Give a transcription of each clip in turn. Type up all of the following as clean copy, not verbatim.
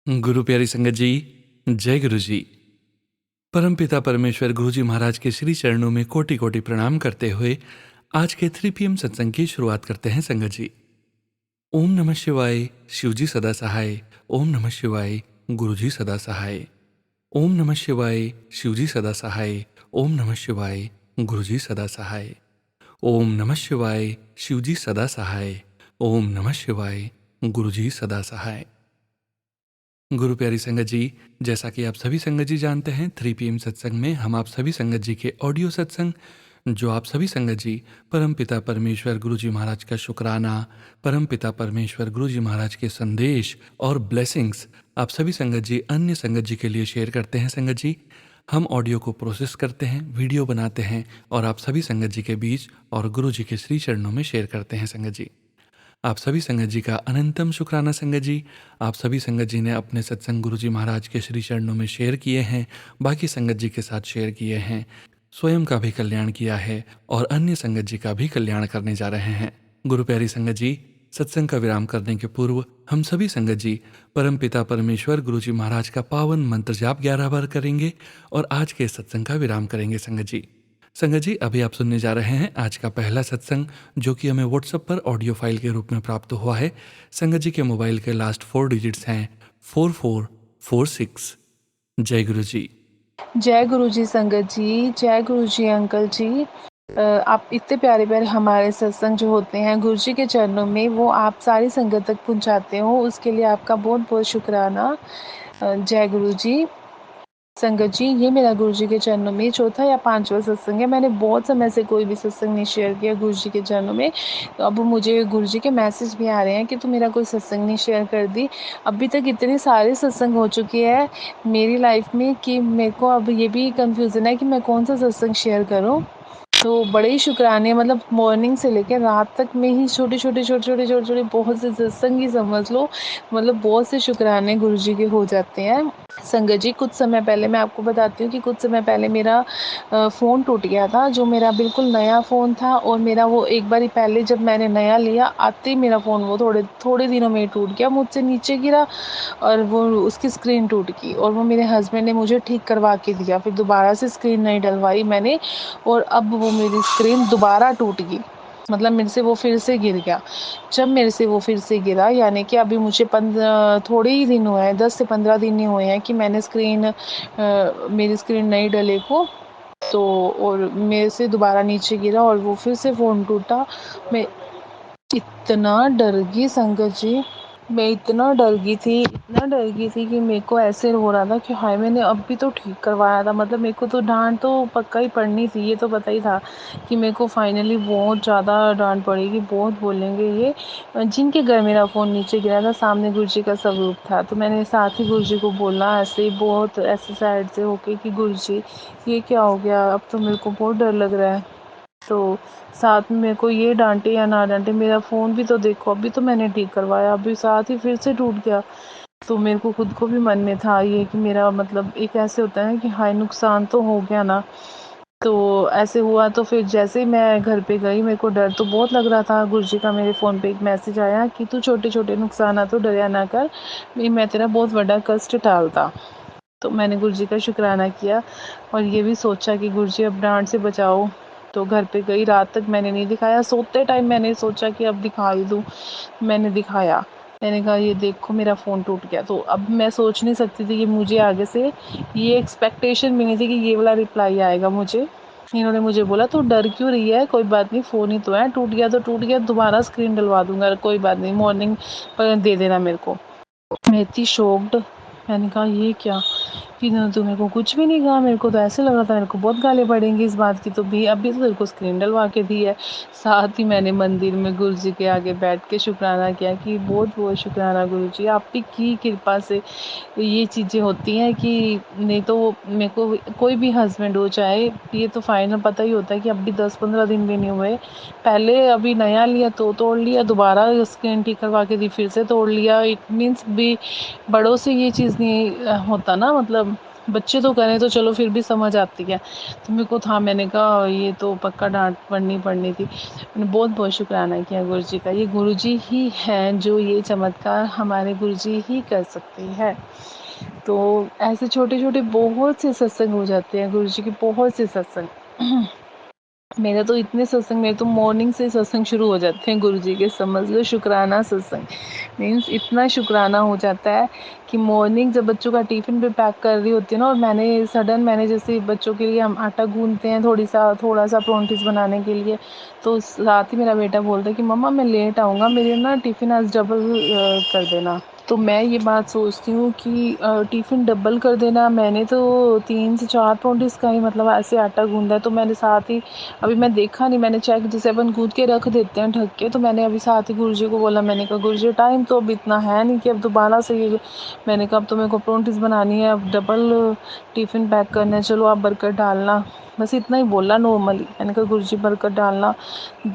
गुरु प्यारी संगत जी, जय गुरु जी। परमपिता परमेश्वर गुरु जी महाराज के श्री चरणों में कोटि कोटि प्रणाम करते हुए आज के 3 PM सत्संग की शुरुआत करते हैं संगत जी। ओम नमः शिवाय, शिव जी सदा सहाय। ओम नमः शिवाय, गुरु जी सदा सहाय। ओम नमः शिवाय, शिव जी सदा सहाय। ओम नमः शिवाय, गुरु जी सदा सहाय। ओम नमः शिवाय, शिव जी सदा सहाय। ओम नमः शिवाय, गुरु जी सदा सहाय। गुरु प्यारी संगत जी, जैसा कि आप सभी संगत जी जानते हैं, 3 PM सत्संग में हम आप सभी संगत जी के ऑडियो सत्संग, जो आप सभी संगत जी परमपिता परमेश्वर गुरु जी महाराज का शुक्राना, परमपिता परमेश्वर गुरु जी महाराज के संदेश और ब्लेसिंग्स आप सभी संगत जी अन्य संगत जी के लिए शेयर करते हैं संगत जी। हम ऑडियो को प्रोसेस करते हैं, वीडियो बनाते हैं और आप सभी संगत जी के बीच और गुरु जी के श्री चरणों में शेयर करते हैं संगत जी। आप सभी संगत जी का अनंतम शुक्राना संगत जी। आप सभी संगत जी ने अपने सत्संग गुरु जी महाराज के श्री चरणों में शेयर किए हैं, बाकी संगत जी के साथ शेयर किए हैं, स्वयं का भी कल्याण किया है और अन्य संगत जी का भी कल्याण करने जा रहे हैं। गुरु प्यारी संगत जी, सत्संग का विराम करने के पूर्व हम सभी संगत जी परमपिता परमेश्वर गुरु जी महाराज का पावन मंत्र जाप 11 बार करेंगे और आज के सत्संग का विराम करेंगे संगत जी। संगत जी, अभी आप सुनने जा रहे हैं आज का पहला सत्संग, जो कि हमें व्हाट्सएप पर ऑडियो फाइल के रूप में प्राप्त हुआ है। संगत जी के मोबाइल के लास्ट 4 डिजिट्स हैं 4446। जय गुरु जी। जय गुरु जी संगत जी, जय गुरु जी अंकल जी। आप इतने प्यारे प्यारे हमारे सत्संग जो होते हैं गुरु जी के चरणों में, वो आप सारी संगत तक पहुंचाते हो, उसके लिए आपका बहुत बहुत शुक्राना। जय गुरु जी। संगत जी, ये मेरा गुरु जी के चरणों में चौथा या 5वां सत्संग है। मैंने बहुत समय से कोई भी सत्संग नहीं शेयर किया गुरु जी के चरणों में। तो अब मुझे गुरु जी के मैसेज भी आ रहे हैं कि तू मेरा कोई सत्संग नहीं शेयर कर दी। अभी तक इतने सारे सत्संग हो चुके हैं मेरी लाइफ में कि मेरे को अब ये भी कन्फ्यूज़न है कि मैं कौन सा सत्संग शेयर करूँ। तो बड़े ही शुक्राने, मतलब मॉर्निंग से लेकर रात तक में ही छोटे-छोटे बहुत से सत्संग ही समझ लो, मतलब बहुत से शुक्राने गुरु जी के हो जाते हैं। संगत जी, कुछ समय पहले मैं आपको बताती हूँ कि कुछ समय पहले मेरा फ़ोन टूट गया था, जो मेरा बिल्कुल नया फ़ोन था और मेरा वो एक बारी पहले जब मैंने नया लिया, आते ही मेरा फ़ोन वो थोड़े थोड़े दिनों में ही टूट गया, मुझसे नीचे गिरा और वो उसकी स्क्रीन टूट गई और वो मेरे हस्बैंड ने मुझे ठीक करवा के दिया। फिर दोबारा से स्क्रीन नहीं डलवाई मैंने और अब वो मेरी स्क्रीन दोबारा टूट गई, मतलब मेरे से वो फिर से गिर गया। जब मेरे से वो फिर से गिरा, यानी कि अभी मुझे थोड़े ही दिन हुए हैं, 10 से 15 दिन ही हुए हैं कि मैंने मेरी स्क्रीन नहीं डले को, तो और मेरे से दोबारा नीचे गिरा और वो फिर से फ़ोन टूटा। मैं इतना डर गई संगत जी, मैं इतना डर गई थी कि मेरे को ऐसे हो रहा था कि हाय, मैंने अभी तो ठीक करवाया था, मतलब मेरे को तो डांट तो पक्का ही पड़नी थी, ये तो पता ही था कि मेरे को फाइनली बहुत ज़्यादा डांट पड़ेगी, बहुत बोलेंगे ये। जिनके घर मेरा फ़ोन नीचे गिरा था, सामने गुरुजी का स्वरूप था, तो मैंने साथ ही गुरुजी को बोला ऐसे ही बहुत ऐसे साइड से होके कि गुरुजी ये क्या हो गया, अब तो मेरे को बहुत डर लग रहा है। तो साथ में मेरे को ये डांटे या ना डांटे, मेरा फ़ोन भी तो देखो, अभी तो मैंने ठीक करवाया, अभी साथ ही फिर से टूट गया। तो मेरे को खुद को भी मन में था ये कि मेरा, मतलब एक ऐसे होता है कि हाय, नुकसान तो हो गया ना। तो ऐसे हुआ, तो फिर जैसे ही मैं घर पे गई, मेरे को डर तो बहुत लग रहा था। गुरुजी का मेरे फ़ोन पे एक मैसेज आया कि तू छोटे छोटे नुकसान तो डरिया ना कर, मैं तेरा बहुत बड़ा कष्ट टालता। तो मैंने गुरुजी का शुक्राना किया और ये भी सोचा कि गुरुजी अब डांट से बचाओ। तो घर पे गई, रात तक मैंने नहीं दिखाया, सोते टाइम मैंने सोचा कि अब दिखा ही दूँ। मैंने दिखाया, मैंने कहा ये देखो मेरा फ़ोन टूट गया। तो अब मैं सोच नहीं सकती थी कि मुझे आगे से ये एक्सपेक्टेशन भी नहीं थी कि ये वाला रिप्लाई आएगा मुझे। इन्होंने मुझे बोला तू डर क्यों रही है, कोई बात नहीं, फ़ोन ही तो है, टूट गया, दोबारा स्क्रीन डलवा दूँगा, कोई बात नहीं, मॉर्निंग पर दे देना मेरे को। मैं इतनी शॉक्ड, मैंने कहा ये क्या, कि तो मेरे को कुछ भी नहीं कहा। मेरे को तो ऐसे लग रहा था मेरे को बहुत गाली पड़ेंगी इस बात की, तो भी अभी तो तेरे को स्क्रीन डलवा के दी है। साथ ही मैंने मंदिर में गुरु जी के आगे बैठ के शुक्राना किया कि बहुत बहुत शुक्राना गुरु जी, आपकी की कृपा से ये चीज़ें होती हैं कि नहीं तो मेरे को कोई भी हस्बैंड हो चाहे, ये तो फाइनल पता ही होता है कि अभी 10-15 दिन भी नहीं हुए, पहले अभी नया लिया तो तोड़ लिया, दोबारा स्क्रीन ठीक करवा के दी, फिर से तोड़ लिया। इट मीन्स भी बड़ों से ये चीज़ नहीं होता ना, मतलब बच्चे तो करें तो चलो फिर भी समझ आती है, तो मेरे को था, मैंने कहा ये तो पक्का डांट पड़नी थी। मैंने बहुत बहुत शुक्राना किया गुरु जी का। ये गुरु जी ही हैं जो ये चमत्कार हमारे गुरु जी ही कर सकते हैं। तो ऐसे छोटे छोटे बहुत से सत्संग हो जाते हैं गुरु जी के, बहुत से सत्संग। मेरे तो इतने सत्संग, मेरे तो मॉर्निंग से सत्संग शुरू हो जाते हैं गुरु जी के, समझ लो शुक्राना सत्संग। मीन्स इतना शुक्राना हो जाता है कि मॉर्निंग जब बच्चों का टिफ़िन भी पैक कर रही होती है ना, और मैंने जैसे बच्चों के लिए हम आटा गूंथते हैं थोड़ा सा परांठीस बनाने के लिए, तो साथ ही मेरा बेटा बोलता है कि मम्मा मैं लेट आऊँगा, मेरे ना टिफ़िन आज डबल कर देना। तो मैं ये बात सोचती हूँ कि टिफ़िन डबल कर देना, मैंने तो 3 से 4 परांठीस का ही मतलब ऐसे आटा गूँधा है, तो मैंने साथ ही, अभी मैं देखा नहीं, मैंने चेक, जैसे अपन गूँथ के रख देते हैं ढक के, तो मैंने अभी साथ ही गुरुजी को बोला, मैंने कहा गुरुजी टाइम तो अब इतना है नहीं कि अब दोबारा से ये, मैंने कहा अब तो मेरे को परांठीस बनानी है, अब डबल टिफ़िन पैक करना है, चलो आप बरकत डालना। बस इतना ही बोला नॉर्मली। मैंने कहा गुरुजी बरकत डालना,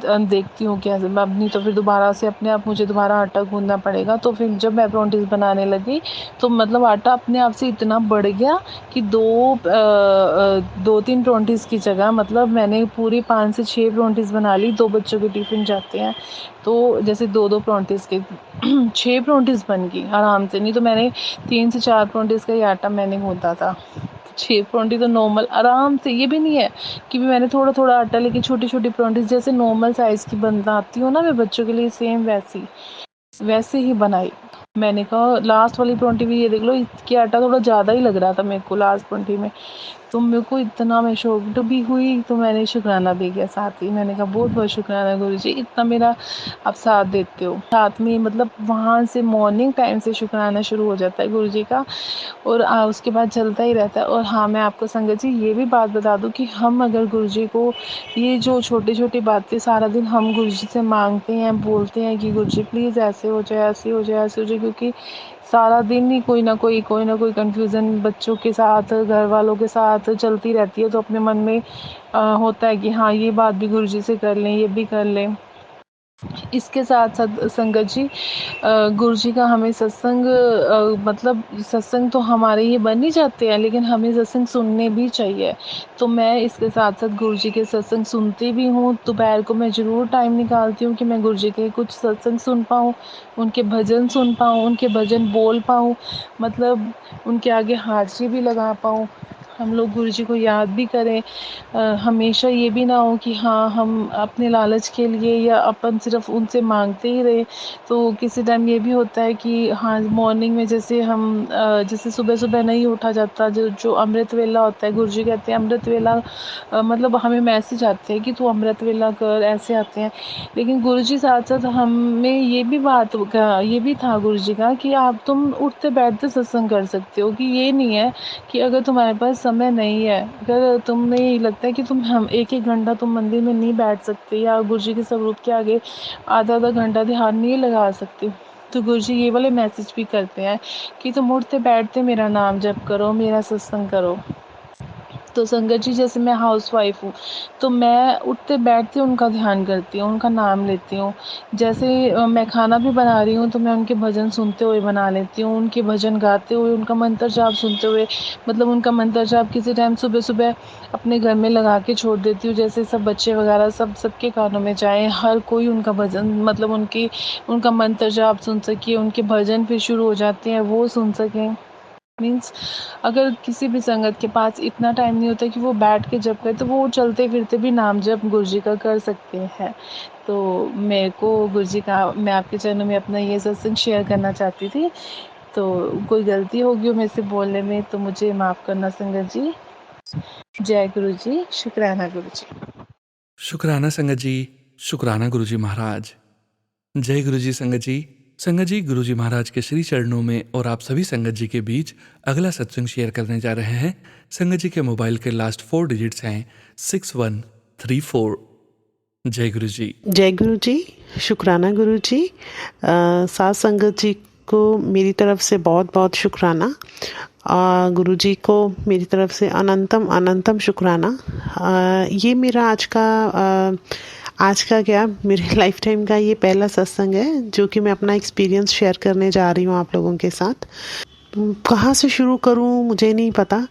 देखती हूँ कैसे, मैं अब नहीं तो फिर दोबारा से अपने आप मुझे दोबारा आटा गूँधना पड़ेगा। तो फिर जब मैं परांठीस बनाने लगी तो मतलब आटा अपने आप से इतना बढ़ गया कि 2-3 परांठीस की जगह मतलब मैंने पूरी 5 से 6 परांठीस बना ली। 2 बच्चों के टिफ़िन जाते हैं, तो जैसे 2-2 परांठीस के 6 परांठीस बन गई आराम से। नहीं तो मैंने 3 से 4 परांठीस का ही आटा मैंने गूँथा था। 6 परांठी तो नॉर्मल आराम से, ये भी नहीं है कि मैंने थोड़ा-थोड़ा आटा लेके छोटी-छोटी परांठीस जैसे नॉर्मल साइज़ की बनाती हूँ ना मैं बच्चों के लिए, सेम वैसे ही बनाई। मैंने कहा लास्ट वाली परांठी भी ये देख लो, इसके आटा थोड़ा ज़्यादा ही लग रहा था मेरे को लास्ट परांठी में। तो मेरे को इतना, मैं शॉक्ड भी हुई, तो मैंने शुक्राना भी किया साथ ही। मैंने कहा बहुत-बहुत शुक्राना गुरुजी, इतना मेरा आप साथ देते हो। साथ में मतलब वहाँ से मॉर्निंग टाइम से शुक्राना शुरू हो जाता है गुरुजी का, और उसके बाद चलता ही रहता है। और हाँ, मैं आपको संगत जी ये भी बात बता दूँ कि हम अगर गुरुजी को ये जो छोटी-छोटी बातें सारा दिन हम गुरुजी से माँगते हैं, बोलते हैं कि गुरुजी प्लीज़ ऐसे हो जाए, ऐसे हो जाए, ऐसे हो जाए, क्योंकि सारा दिन ही कोई ना कोई कन्फ्यूज़न बच्चों के साथ, घर वालों के साथ चलती रहती है। तो अपने मन में होता है कि हाँ, ये बात भी गुरुजी से कर लें, ये भी कर लें। इसके साथ-साथ संगत जी गुरुजी का हमें सत्संग, मतलब सत्संग तो हमारे ये बन ही जाते हैं, लेकिन हमें सत्संग सुनने भी चाहिए। तो मैं इसके साथ-साथ गुरुजी के सत्संग सुनती भी हूँ। दोपहर को मैं ज़रूर टाइम निकालती हूँ कि मैं गुरुजी के कुछ सत्संग सुन पाऊँ, उनके भजन सुन पाऊँ, उनके भजन बोल पाऊँ, मतलब उनके आगे हाज़री भी लगा पाऊँ। हम लोग गुरुजी को याद भी करें। हमेशा ये भी ना हो कि हाँ, हम अपने लालच के लिए या अपन सिर्फ़ उनसे माँगते ही रहें। तो किसी टाइम ये भी होता है कि हाँ, मॉर्निंग में जैसे जैसे सुबह-सुबह नहीं उठा जाता, जो अमृत वेला होता है, गुरुजी कहते हैं अमृत वेला, मतलब हमें मैसेज आते हैं कि तू अमृत वेला कर, ऐसे आते हैं। लेकिन गुरुजी साथ-साथ हमें ये भी था गुरुजी का कि तुम उठते-बैठते सत्संग कर सकते हो, कि ये नहीं है कि अगर तुम्हारे पास समय नहीं है, अगर तुम्हें लगता है कि हम 1-1 घंटा तुम मंदिर में नहीं बैठ सकते या गुरुजी के स्वरूप के आगे आधा-आधा घंटा ध्यान नहीं लगा सकते, तो गुरुजी ये वाले मैसेज भी करते हैं कि तुम उठते-बैठते मेरा नाम जप करो, मेरा सत्संग करो। तो संगत जी जैसे मैं हाउसवाइफ़ हूँ, तो मैं उठते-बैठते उनका ध्यान करती हूँ, उनका नाम लेती हूँ। जैसे मैं खाना भी बना रही हूँ तो मैं उनके भजन सुनते हुए बना लेती हूँ, उनके भजन गाते हुए, उनका मंत्र जाप सुनते हुए, मतलब उनका मंत्र जाप किसी टाइम सुबह-सुबह अपने घर में लगा के छोड़ देती हूँ, जैसे सब बच्चे वगैरह सबके कानों में जाए, हर कोई उनका भजन, मतलब उनका मंत्र जाप सुन सके, उनके भजन फिर शुरू हो जाते हैं वो सुन सकें। मीन्स अगर किसी भी संगत के पास इतना टाइम नहीं होता कि वो बैठ के जप करे, तो वो चलते-फिरते भी नाम जप गुरुजी का कर सकते हैं। तो मेरे को गुरुजी का, मैं आपके चरणों में अपना ये सत्संग शेयर करना चाहती थी। तो कोई गलती होगी हो मेरे से बोलने में तो मुझे माफ़ करना संगत जी। जय गुरुजी, शुक्राना गुरुजी। शुक्राना संगत जी, शुक्राना गुरुजी महाराज। जय गुरुजी संगत जी। संगत जी, गुरुजी महाराज के श्री चरणों में और आप सभी संगत जी के बीच अगला सत्संग शेयर करने जा रहे हैं। संगत जी के मोबाइल के लास्ट 4 डिजिट्स हैं 6134। जय गुरु जी। जय गुरु जी, शुक्राना गुरु जी। साथ संगत जी को मेरी तरफ से बहुत बहुत शुक्राना। गुरु जी को मेरी तरफ से अनंतम अनंतम शुक्राना। ये मेरा आज का क्या मेरे लाइफ टाइम का ये पहला सत्संग है जो कि मैं अपना एक्सपीरियंस शेयर करने जा रही हूँ आप लोगों के साथ। कहाँ से शुरू करूँ मुझे नहीं पता,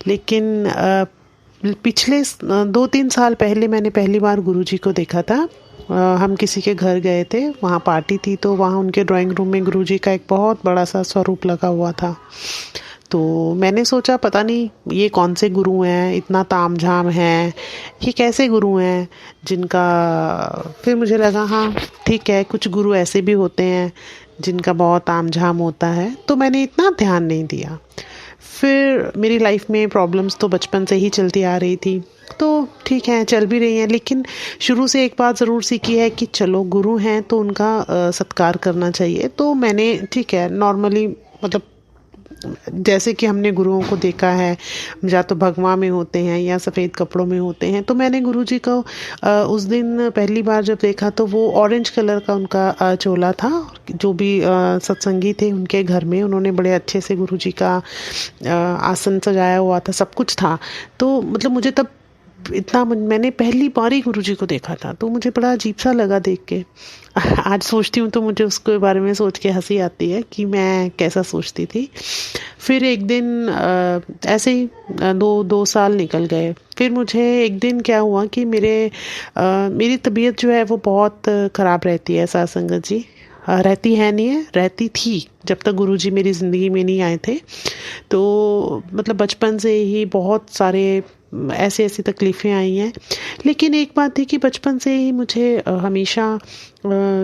लेकिन पिछले 2-3 साल पहले मैंने पहली बार गुरुजी को देखा था। हम किसी के घर गए थे, वहाँ पार्टी थी, तो वहाँ उनके ड्राइंग रूम में गुरुजी का एक बहुत बड़ा सा स्वरूप लगा हुआ था। तो मैंने सोचा पता नहीं ये कौन से गुरु हैं, इतना तामझाम है, ये कैसे गुरु हैं जिनका। फिर मुझे लगा हाँ ठीक है, कुछ गुरु ऐसे भी होते हैं जिनका बहुत तामझाम होता है, तो मैंने इतना ध्यान नहीं दिया। फिर मेरी लाइफ में प्रॉब्लम्स तो बचपन से ही चलती आ रही थी, तो ठीक है चल भी रही हैं, लेकिन शुरू से एक बात ज़रूर सीखी है कि चलो गुरु हैं तो उनका सत्कार करना चाहिए। तो मैंने ठीक है नॉर्मली, मतलब जैसे कि हमने गुरुओं को देखा है, या तो भगवा में होते हैं या सफ़ेद कपड़ों में होते हैं, तो मैंने गुरुजी को उस दिन पहली बार जब देखा तो वो ऑरेंज कलर का उनका चोला था। जो भी सत्संगी थे उनके घर में, उन्होंने बड़े अच्छे से गुरुजी का आसन सजाया हुआ था, सब कुछ था। तो मतलब मुझे तब इतना, मैंने पहली बार ही गुरुजी को देखा था, तो मुझे बड़ा अजीब सा लगा देख के। आज सोचती हूँ तो मुझे उसके बारे में सोच के हंसी आती है कि मैं कैसा सोचती थी। फिर एक दिन ऐसे ही दो साल निकल गए। फिर मुझे एक दिन क्या हुआ कि मेरी तबीयत जो है वो बहुत ख़राब रहती है साथ संगत जी। रहती है नहीं है, रहती थी जब तक गुरुजी मेरी ज़िंदगी में नहीं आए थे। तो मतलब बचपन से ही बहुत सारे ऐसी तकलीफ़ें आई हैं। लेकिन एक बात थी कि बचपन से ही मुझे हमेशा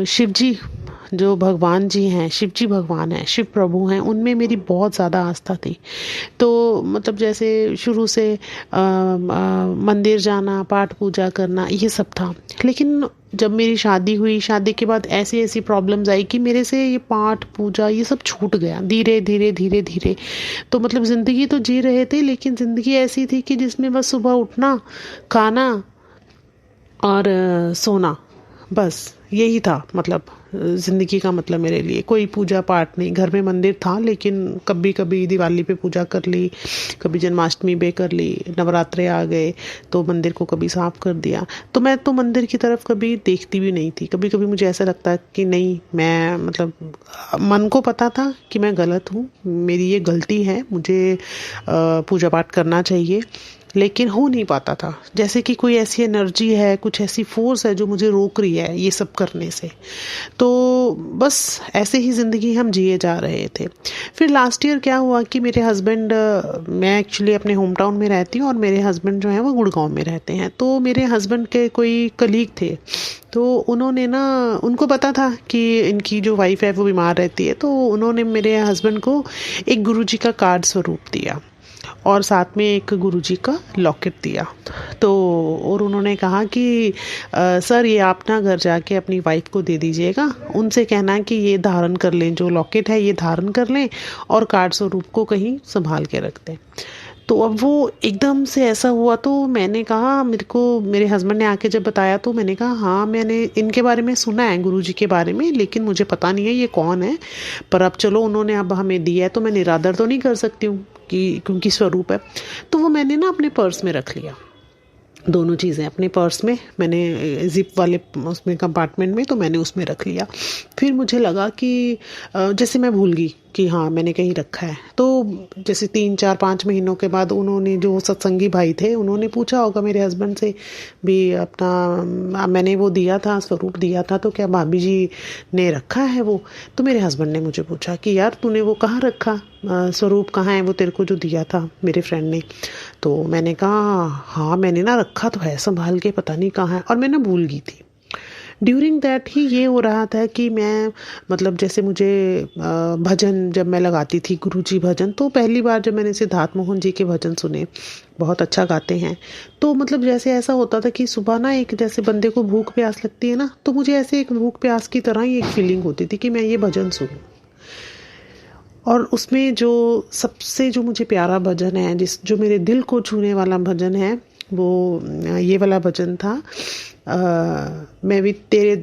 शिव जी जो भगवान जी हैं, शिव जी भगवान हैं, शिव प्रभु हैं, उनमें मेरी बहुत ज़्यादा आस्था थी। तो मतलब जैसे शुरू से मंदिर जाना, पाठ पूजा करना, ये सब था। लेकिन जब मेरी शादी हुई, शादी के बाद ऐसी प्रॉब्लम्स आई कि मेरे से ये पाठ पूजा ये सब छूट गया धीरे धीरे। तो मतलब ज़िंदगी तो जी रहे थे, लेकिन ज़िंदगी ऐसी थी कि जिसमें बस सुबह उठना, खाना और सोना, बस यही था। मतलब ज़िंदगी का मतलब मेरे लिए कोई पूजा पाठ नहीं। घर में मंदिर था, लेकिन कभी कभी दिवाली पे पूजा कर ली, कभी जन्माष्टमी पे कर ली, नवरात्रे आ गए तो मंदिर को कभी साफ़ कर दिया। तो मैं तो मंदिर की तरफ कभी देखती भी नहीं थी। कभी कभी मुझे ऐसा लगता कि नहीं, मैं मतलब मन को पता था कि मैं गलत हूँ, मेरी ये गलती है, मुझे पूजा पाठ करना चाहिए, लेकिन हो नहीं पाता था। जैसे कि कोई ऐसी एनर्जी है, कुछ ऐसी फोर्स है जो मुझे रोक रही है ये सब करने से। तो बस ऐसे ही ज़िंदगी हम जिए जा रहे थे। फिर लास्ट ईयर क्या हुआ कि मेरे हस्बैंड, मैं एक्चुअली अपने होम टाउन में रहती हूँ और मेरे हस्बैंड जो हैं वो गुड़गांव में रहते हैं। तो मेरे हस्बैंड के कोई कलीग थे, तो उन्होंने ना, उनको पता था कि इनकी जो वाइफ है वो बीमार रहती है, तो उन्होंने मेरे हस्बैंड को एक गुरुजी का कार्ड स्वरूप दिया और साथ में एक गुरुजी का लॉकेट दिया। तो और उन्होंने कहा कि सर ये आप ना घर जाके अपनी वाइफ को दे दीजिएगा, उनसे कहना कि ये धारण कर लें, जो लॉकेट है ये धारण कर लें और कार्ड स्वरूप को कहीं संभाल के रख दें। तो अब वो एकदम से ऐसा हुआ, तो मैंने कहा, मेरे हस्बैंड ने आके जब बताया तो मैंने कहा हाँ मैंने इनके बारे में सुना है, गुरुजी के बारे में, लेकिन मुझे पता नहीं है ये कौन है। पर अब चलो उन्होंने अब हमें दिया है तो मैं निरादर तो नहीं कर सकती हूँ कि क्योंकि स्वरूप है। तो वो मैंने ना अपने पर्स में रख लिया, दोनों चीज़ें अपने पर्स में, मैंने जिप वाले उसमें कंपार्टमेंट में, तो मैंने उसमें रख लिया। फिर मुझे लगा कि जैसे मैं भूल गई कि हाँ मैंने कहीं रखा है। तो जैसे 3-4-5 महीनों के बाद उन्होंने, जो सत्संगी भाई थे, उन्होंने पूछा होगा मेरे हस्बैंड से भी, अपना मैंने वो दिया था, स्वरूप दिया था, तो क्या भाभी जी ने रखा है वो? तो मेरे हस्बैंड ने मुझे पूछा कि यार तूने वो कहाँ रखा, स्वरूप कहाँ है वो तेरे को जो दिया था मेरे फ्रेंड ने? तो मैंने कहा हाँ मैंने ना रखा तो है संभाल के, पता नहीं कहाँ है, और मैं ना भूल गई थी। ड्यूरिंग दैट ही ये हो रहा था कि मैं, मतलब जैसे मुझे भजन जब मैं लगाती थी, गुरुजी भजन, तो पहली बार जब मैंने सिद्धार्थ मोहन जी के भजन सुने, बहुत अच्छा गाते हैं, तो मतलब जैसे ऐसा होता था कि सुबह ना एक, जैसे बंदे को भूख प्यास लगती है ना, तो मुझे ऐसे एक भूख प्यास की तरह ही एक फीलिंग होती थी कि मैं ये भजन सुनूं। और उसमें जो सबसे जो मुझे प्यारा भजन है, जो मेरे दिल को छूने वाला भजन है, वो ये वाला भजन था, मैं भी तेरे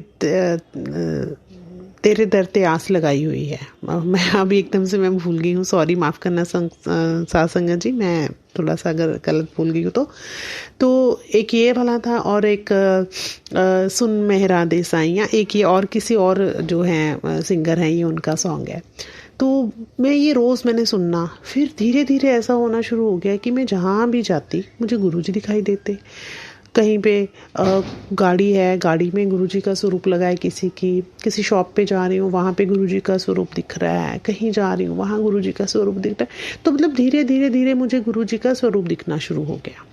दर ते आस लगाई हुई है। मैं अभी एकदम से मैं भूल गई हूँ, सॉरी, माफ़ करना साथ संगत जी, मैं थोड़ा सा अगर गलत भूल गई हूँ तो एक ये वाला था, और एक सुन मेहरा देसाई, या एक ये और किसी और जो है सिंगर हैं, ये उनका सॉन्ग है। तो मैं ये रोज़ मैंने सुनना, फिर धीरे धीरे ऐसा होना शुरू हो गया कि मैं जहाँ भी जाती मुझे गुरुजी दिखाई देते। कहीं पे गाड़ी है, गाड़ी में गुरुजी का स्वरूप लगा है किसी की, किसी शॉप पे जा रही हूँ वहाँ पे गुरुजी का स्वरूप दिख रहा है, कहीं जा रही हूँ वहाँ गुरुजी का स्वरूप दिख रहा है। तो मतलब धीरे धीरे धीरे मुझे गुरुजी का स्वरूप दिखना शुरू हो गया।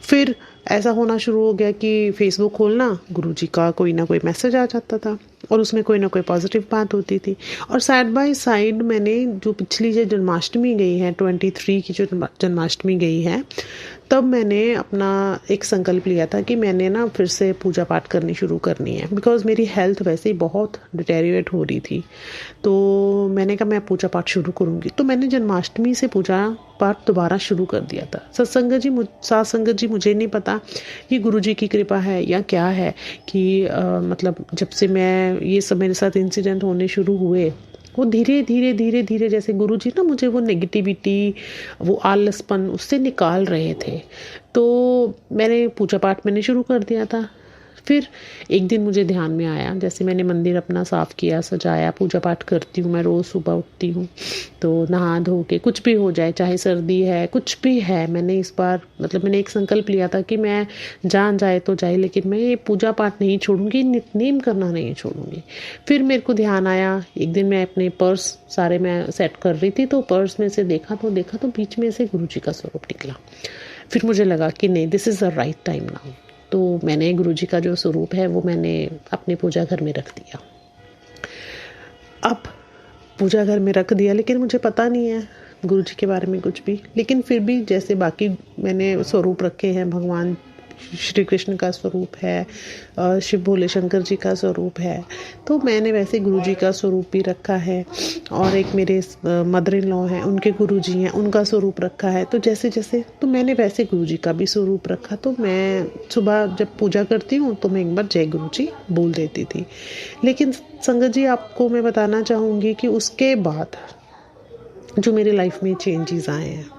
फिर ऐसा होना शुरू हो गया कि फेसबुक खोलना, गुरुजी का कोई ना कोई मैसेज आ जाता था और उसमें कोई ना कोई पॉजिटिव बात होती थी। और साइड बाय साइड मैंने जो पिछली जो जन्माष्टमी गई है, 23 की जो जन्माष्टमी गई है, तब मैंने अपना एक संकल्प लिया था कि मैंने ना फिर से पूजा पाठ करनी शुरू करनी है, बिकॉज़ मेरी हेल्थ वैसे ही बहुत डिटेरियोरेट हो रही थी। तो मैंने कहा मैं पूजा पाठ शुरू करूँगी। तो मैंने जन्माष्टमी से पूजा पाठ दोबारा शुरू कर दिया था। सात संगत जी मुझे नहीं पता कि गुरुजी की कृपा है या क्या है कि मतलब जब से मैं ये सब मेरे साथ इंसिडेंट होने शुरू हुए, वो धीरे धीरे धीरे धीरे जैसे गुरुजी ना मुझे वो नेगेटिविटी, वो आलसपन उससे निकाल रहे थे। तो मैंने पूजा पाठ मैंने शुरू कर दिया था। फिर एक दिन मुझे ध्यान में आया, जैसे मैंने मंदिर अपना साफ़ किया, सजाया, पूजा पाठ करती हूँ मैं, रोज़ सुबह उठती हूँ तो नहा धो के, कुछ भी हो जाए, चाहे सर्दी है कुछ भी है, मैंने इस बार मतलब मैंने एक संकल्प लिया था कि मैं जान जाए तो जाए लेकिन मैं ये पूजा पाठ नहीं छोड़ूंगी, नित्यनेम करना नहीं छोड़ूंगी। फिर मेरे को ध्यान आया, एक दिन मैं अपने पर्स सारे मैं सेट कर रही थी तो पर्स में से देखा तो बीच में से गुरुजी का स्वरूप निकला। फिर मुझे लगा कि नहीं, this is the right time now. तो मैंने गुरुजी का जो स्वरूप है वो मैंने अपने पूजा घर में रख दिया। अब पूजा घर में रख दिया लेकिन मुझे पता नहीं है गुरुजी के बारे में कुछ भी, लेकिन फिर भी जैसे बाकी मैंने स्वरूप रखे हैं, भगवान श्री कृष्ण का स्वरूप है, शिव भोले शंकर जी का स्वरूप है, तो मैंने वैसे गुरुजी का स्वरूप भी रखा है। और एक मेरे मदर इन लॉ हैं, उनके गुरुजी हैं, उनका स्वरूप रखा है। तो जैसे जैसे तो मैंने वैसे गुरुजी का भी स्वरूप रखा। तो मैं सुबह जब पूजा करती हूँ तो मैं एक बार जय गुरुजी बोल देती थी। लेकिन संगत जी आपको मैं बताना चाहूँगी कि उसके बाद जो मेरे लाइफ में चेंजेस आए हैं,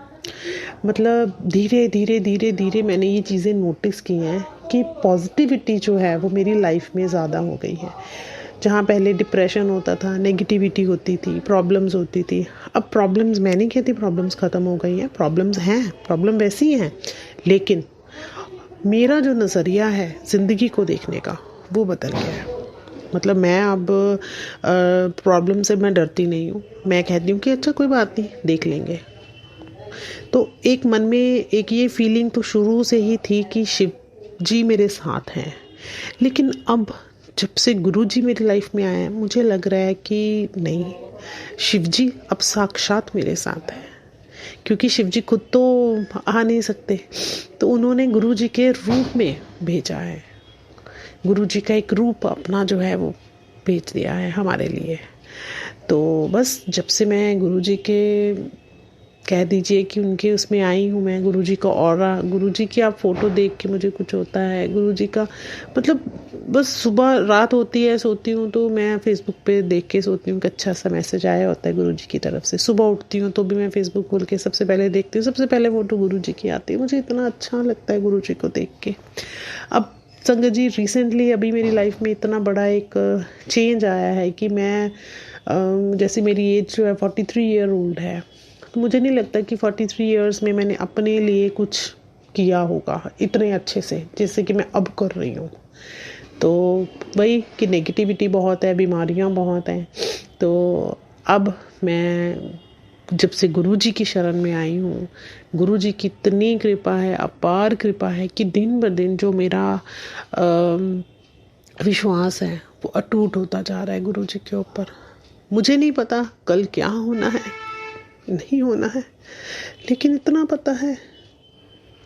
मतलब धीरे धीरे धीरे धीरे मैंने ये चीज़ें नोटिस की हैं कि पॉजिटिविटी जो है वो मेरी लाइफ में ज़्यादा हो गई है। जहाँ पहले डिप्रेशन होता था, नेगेटिविटी होती थी, प्रॉब्लम्स होती थी, अब प्रॉब्लम्स, मैं नहीं कहती प्रॉब्लम्स ख़त्म हो गई हैं, प्रॉब्लम्स हैं, प्रॉब्लम वैसी हैं, लेकिन मेरा जो नज़रिया है ज़िंदगी को देखने का वो बदल गया है। मतलब मैं अब प्रॉब्लम से मैं डरती नहीं हूँ, मैं कहती हूँ कि अच्छा कोई बात नहीं, देख लेंगे। तो एक मन में एक ये फीलिंग तो शुरू से ही थी कि शिव जी मेरे साथ हैं, लेकिन अब जब से गुरु जी मेरी लाइफ में आए हैं मुझे लग रहा है कि नहीं, शिव जी अब साक्षात मेरे साथ हैं, क्योंकि शिव जी खुद तो आ नहीं सकते, तो उन्होंने गुरु जी के रूप में भेजा है, गुरु जी का एक रूप अपना जो है वो भेज दिया है हमारे लिए। तो बस जब से मैं गुरु जी के कह दीजिए कि उनके उसमें आई हूँ मैं, गुरुजी का ऑरा, गुरुजी की आप फ़ोटो देख के मुझे कुछ होता है, गुरुजी का मतलब बस सुबह रात होती है, सोती हूँ तो मैं फ़ेसबुक पे देख के सोती हूँ कि अच्छा सा मैसेज आया होता है गुरुजी की तरफ से। सुबह उठती हूँ तो भी मैं फ़ेसबुक खोल के सबसे पहले देखती हूँ, सबसे पहले फ़ोटो गुरुजी की आती है, मुझे इतना अच्छा लगता है गुरुजी को देख के। अब संगत जी रिसेंटली अभी मेरी लाइफ में इतना बड़ा एक चेंज आया है कि मैं जैसे मेरी एज जो है 43 ईयर ओल्ड है, तो मुझे नहीं लगता कि 43 इयर्स में मैंने अपने लिए कुछ किया होगा इतने अच्छे से जैसे कि मैं अब कर रही हूँ। तो वही कि नेगेटिविटी बहुत है, बीमारियाँ बहुत हैं। तो अब मैं जब से गुरुजी की शरण में आई हूँ, गुरुजी की इतनी कृपा है, अपार कृपा है कि दिन ब दिन जो मेरा विश्वास है वो अटूट होता जा रहा है गुरुजी के ऊपर। मुझे नहीं पता कल क्या होना है, नहीं होना है, लेकिन इतना पता है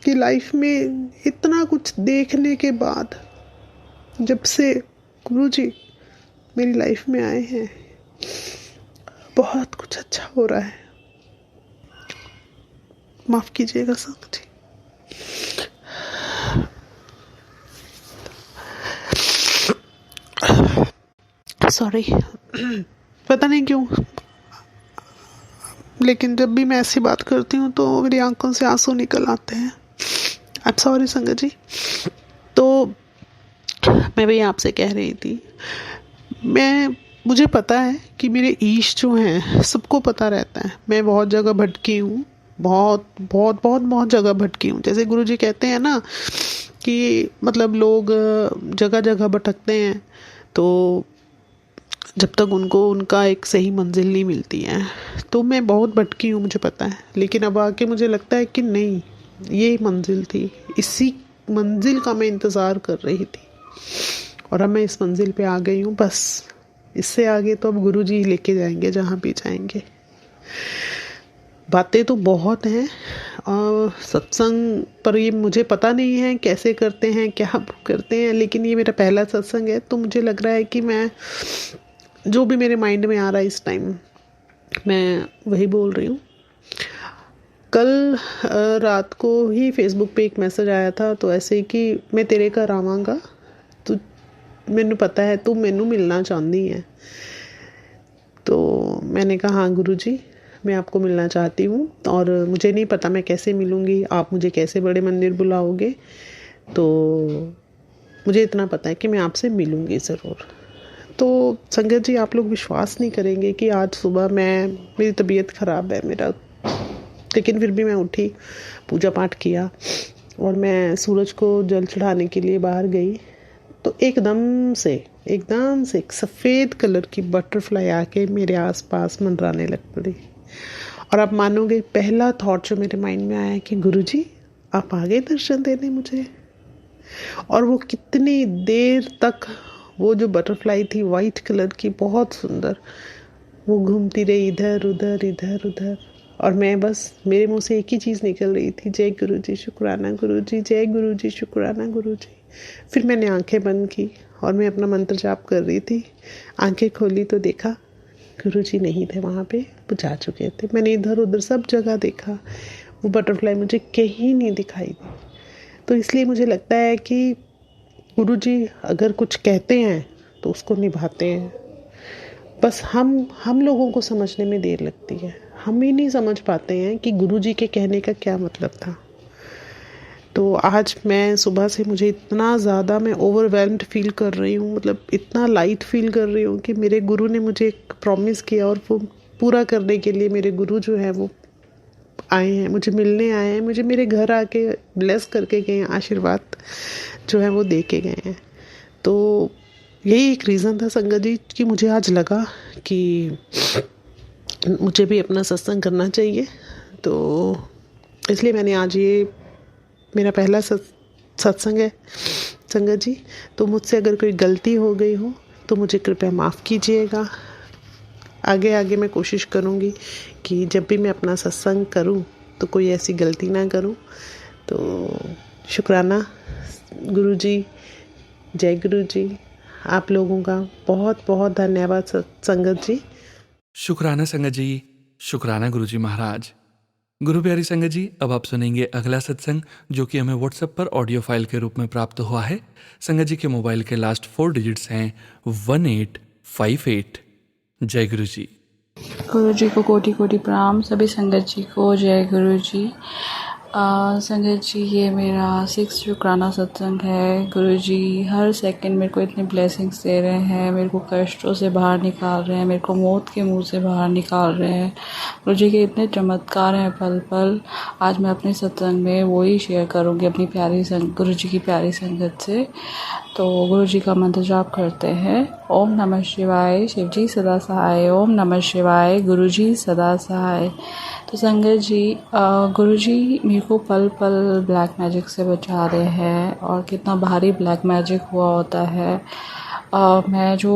कि लाइफ में इतना कुछ देखने के बाद जब से गुरुजी मेरी लाइफ में आए हैं बहुत कुछ अच्छा हो रहा है। माफ़ कीजिएगा संगत जी। सॉरी, पता नहीं क्यों, लेकिन जब भी मैं ऐसी बात करती हूँ तो मेरी आंखों से आंसू निकल आते हैं। आई एम सॉरी संगत जी। तो मैं वही आपसे कह रही थी, मैं मुझे पता है कि मेरे ईश जो हैं सबको पता रहता है। मैं बहुत जगह भटकी हूँ, बहुत बहुत बहुत बहुत जगह भटकी हूँ। जैसे गुरुजी कहते हैं ना कि मतलब लोग जगह जगह भटकते हैं, तो जब तक उनको उनका एक सही मंजिल नहीं मिलती है। तो मैं बहुत भटकी हूँ, मुझे पता है। लेकिन अब आके मुझे लगता है कि नहीं, ये मंजिल थी, इसी मंजिल का मैं इंतज़ार कर रही थी और अब मैं इस मंजिल पे आ गई हूँ। बस इससे आगे तो अब गुरुजी ही लेके जाएंगे जहाँ भी जाएंगे। बातें तो बहुत हैं और सत्संग पर ये मुझे पता नहीं है कैसे करते हैं, क्या करते हैं, लेकिन ये मेरा पहला सत्संग है, तो मुझे लग रहा है कि मैं जो भी मेरे माइंड में आ रहा है इस टाइम मैं वही बोल रही हूँ। कल रात को ही फेसबुक पे एक मैसेज आया था, तो ऐसे ही कि मैं तेरे घर आवांगा, तो मैनू पता है तू मैनू मिलना चाहती है। तो मैंने कहा हाँ गुरुजी, मैं आपको मिलना चाहती हूँ और मुझे नहीं पता मैं कैसे मिलूँगी, आप मुझे कैसे बड़े मंदिर बुलाओगे, तो मुझे इतना पता है कि मैं आपसे मिलूँगी ज़रूर। तो संगत जी, आप लोग विश्वास नहीं करेंगे कि आज सुबह मेरी तबीयत ख़राब है मेरा, लेकिन फिर भी मैं उठी, पूजा पाठ किया और मैं सूरज को जल चढ़ाने के लिए बाहर गई, तो एकदम से एक सफ़ेद कलर की बटरफ्लाई आके मेरे आसपास मंडराने लग पड़ी। और आप मानोगे, पहला थॉट जो मेरे माइंड में आया कि गुरुजी आप आ गए दर्शन देने मुझे। और वो कितनी देर तक वो जो बटरफ्लाई थी वाइट कलर की, बहुत सुंदर, वो घूमती रही इधर उधर इधर उधर, और मैं बस, मेरे मुंह से एक ही चीज़ निकल रही थी, जय गुरुजी शुक्राना गुरुजी, जय गुरुजी शुक्राना गुरुजी। फिर मैंने आंखें बंद की और मैं अपना मंत्र जाप कर रही थी। आंखें खोली तो देखा गुरुजी नहीं थे वहाँ पे, वो जा चुके थे। मैंने इधर उधर सब जगह देखा, वो बटरफ्लाई मुझे कहीं नहीं दिखाई दी। तो इसलिए मुझे लगता है कि गुरुजी अगर कुछ कहते हैं तो उसको निभाते हैं। बस हम लोगों को समझने में देर लगती है, हम ही नहीं समझ पाते हैं कि गुरुजी के कहने का क्या मतलब था। तो आज मैं सुबह से मुझे इतना ज़्यादा मैं ओवरवेल्म्ड फील कर रही हूँ, मतलब इतना लाइट फील कर रही हूँ कि मेरे गुरु ने मुझे एक प्रॉमिस किया और वो पूरा करने के लिए मेरे गुरु जो है वो आए हैं, मुझे मिलने आए हैं, मुझे मेरे घर आके ब्लेस करके गए हैं, आशीर्वाद जो है वो दे के गए हैं। तो यही एक रीज़न था संगत जी कि मुझे आज लगा कि मुझे भी अपना सत्संग करना चाहिए। तो इसलिए मैंने आज ये मेरा पहला सत्संग है संगत जी। तो मुझसे अगर कोई गलती हो गई हो तो मुझे कृपया माफ़ कीजिएगा। आगे मैं कोशिश करूँगी कि जब भी मैं अपना सत्संग करूँ तो कोई ऐसी गलती ना करूँ। तो शुक्राना गुरुजी, जय गुरुजी, आप लोगों का बहुत बहुत धन्यवाद संगत जी। शुक्राना संगत जी, शुक्राना गुरुजी महाराज। गुरु प्यारी संगत जी, अब आप सुनेंगे अगला सत्संग जो कि हमें व्हाट्सएप पर ऑडियो फाइल के रूप में प्राप्त हुआ है। संगत जी के मोबाइल के लास्ट 4 डिजिट्स हैं 1858। जय गुरु जी। गुरु जी को कोटि कोटि प्रणाम, सभी संगत जी को जय गुरु जी। संगत जी, ये मेरा 6 शुक्राना सत्संग है। गुरु जी हर सेकंड मेरे को इतने ब्लेसिंग्स दे रहे हैं, मेरे को कष्टों से बाहर निकाल रहे हैं, मेरे को मौत के मुंह से बाहर निकाल रहे हैं। गुरु जी के इतने चमत्कार हैं पल पल। आज मैं अपने सत्संग में वही शेयर करूँगी अपनी गुरु जी की प्यारी संगत से। तो गुरु जी का मंत्र जाप करते हैं। ओम नमः शिवाय, शिव जी सदा सहाय। ओम नमः शिवाय, गुरु जी सदा सहाय। तो संगत जी, गुरु जी मेरे को पल पल ब्लैक मैजिक से बचा रहे हैं, और कितना भारी ब्लैक मैजिक हुआ होता है मैं जो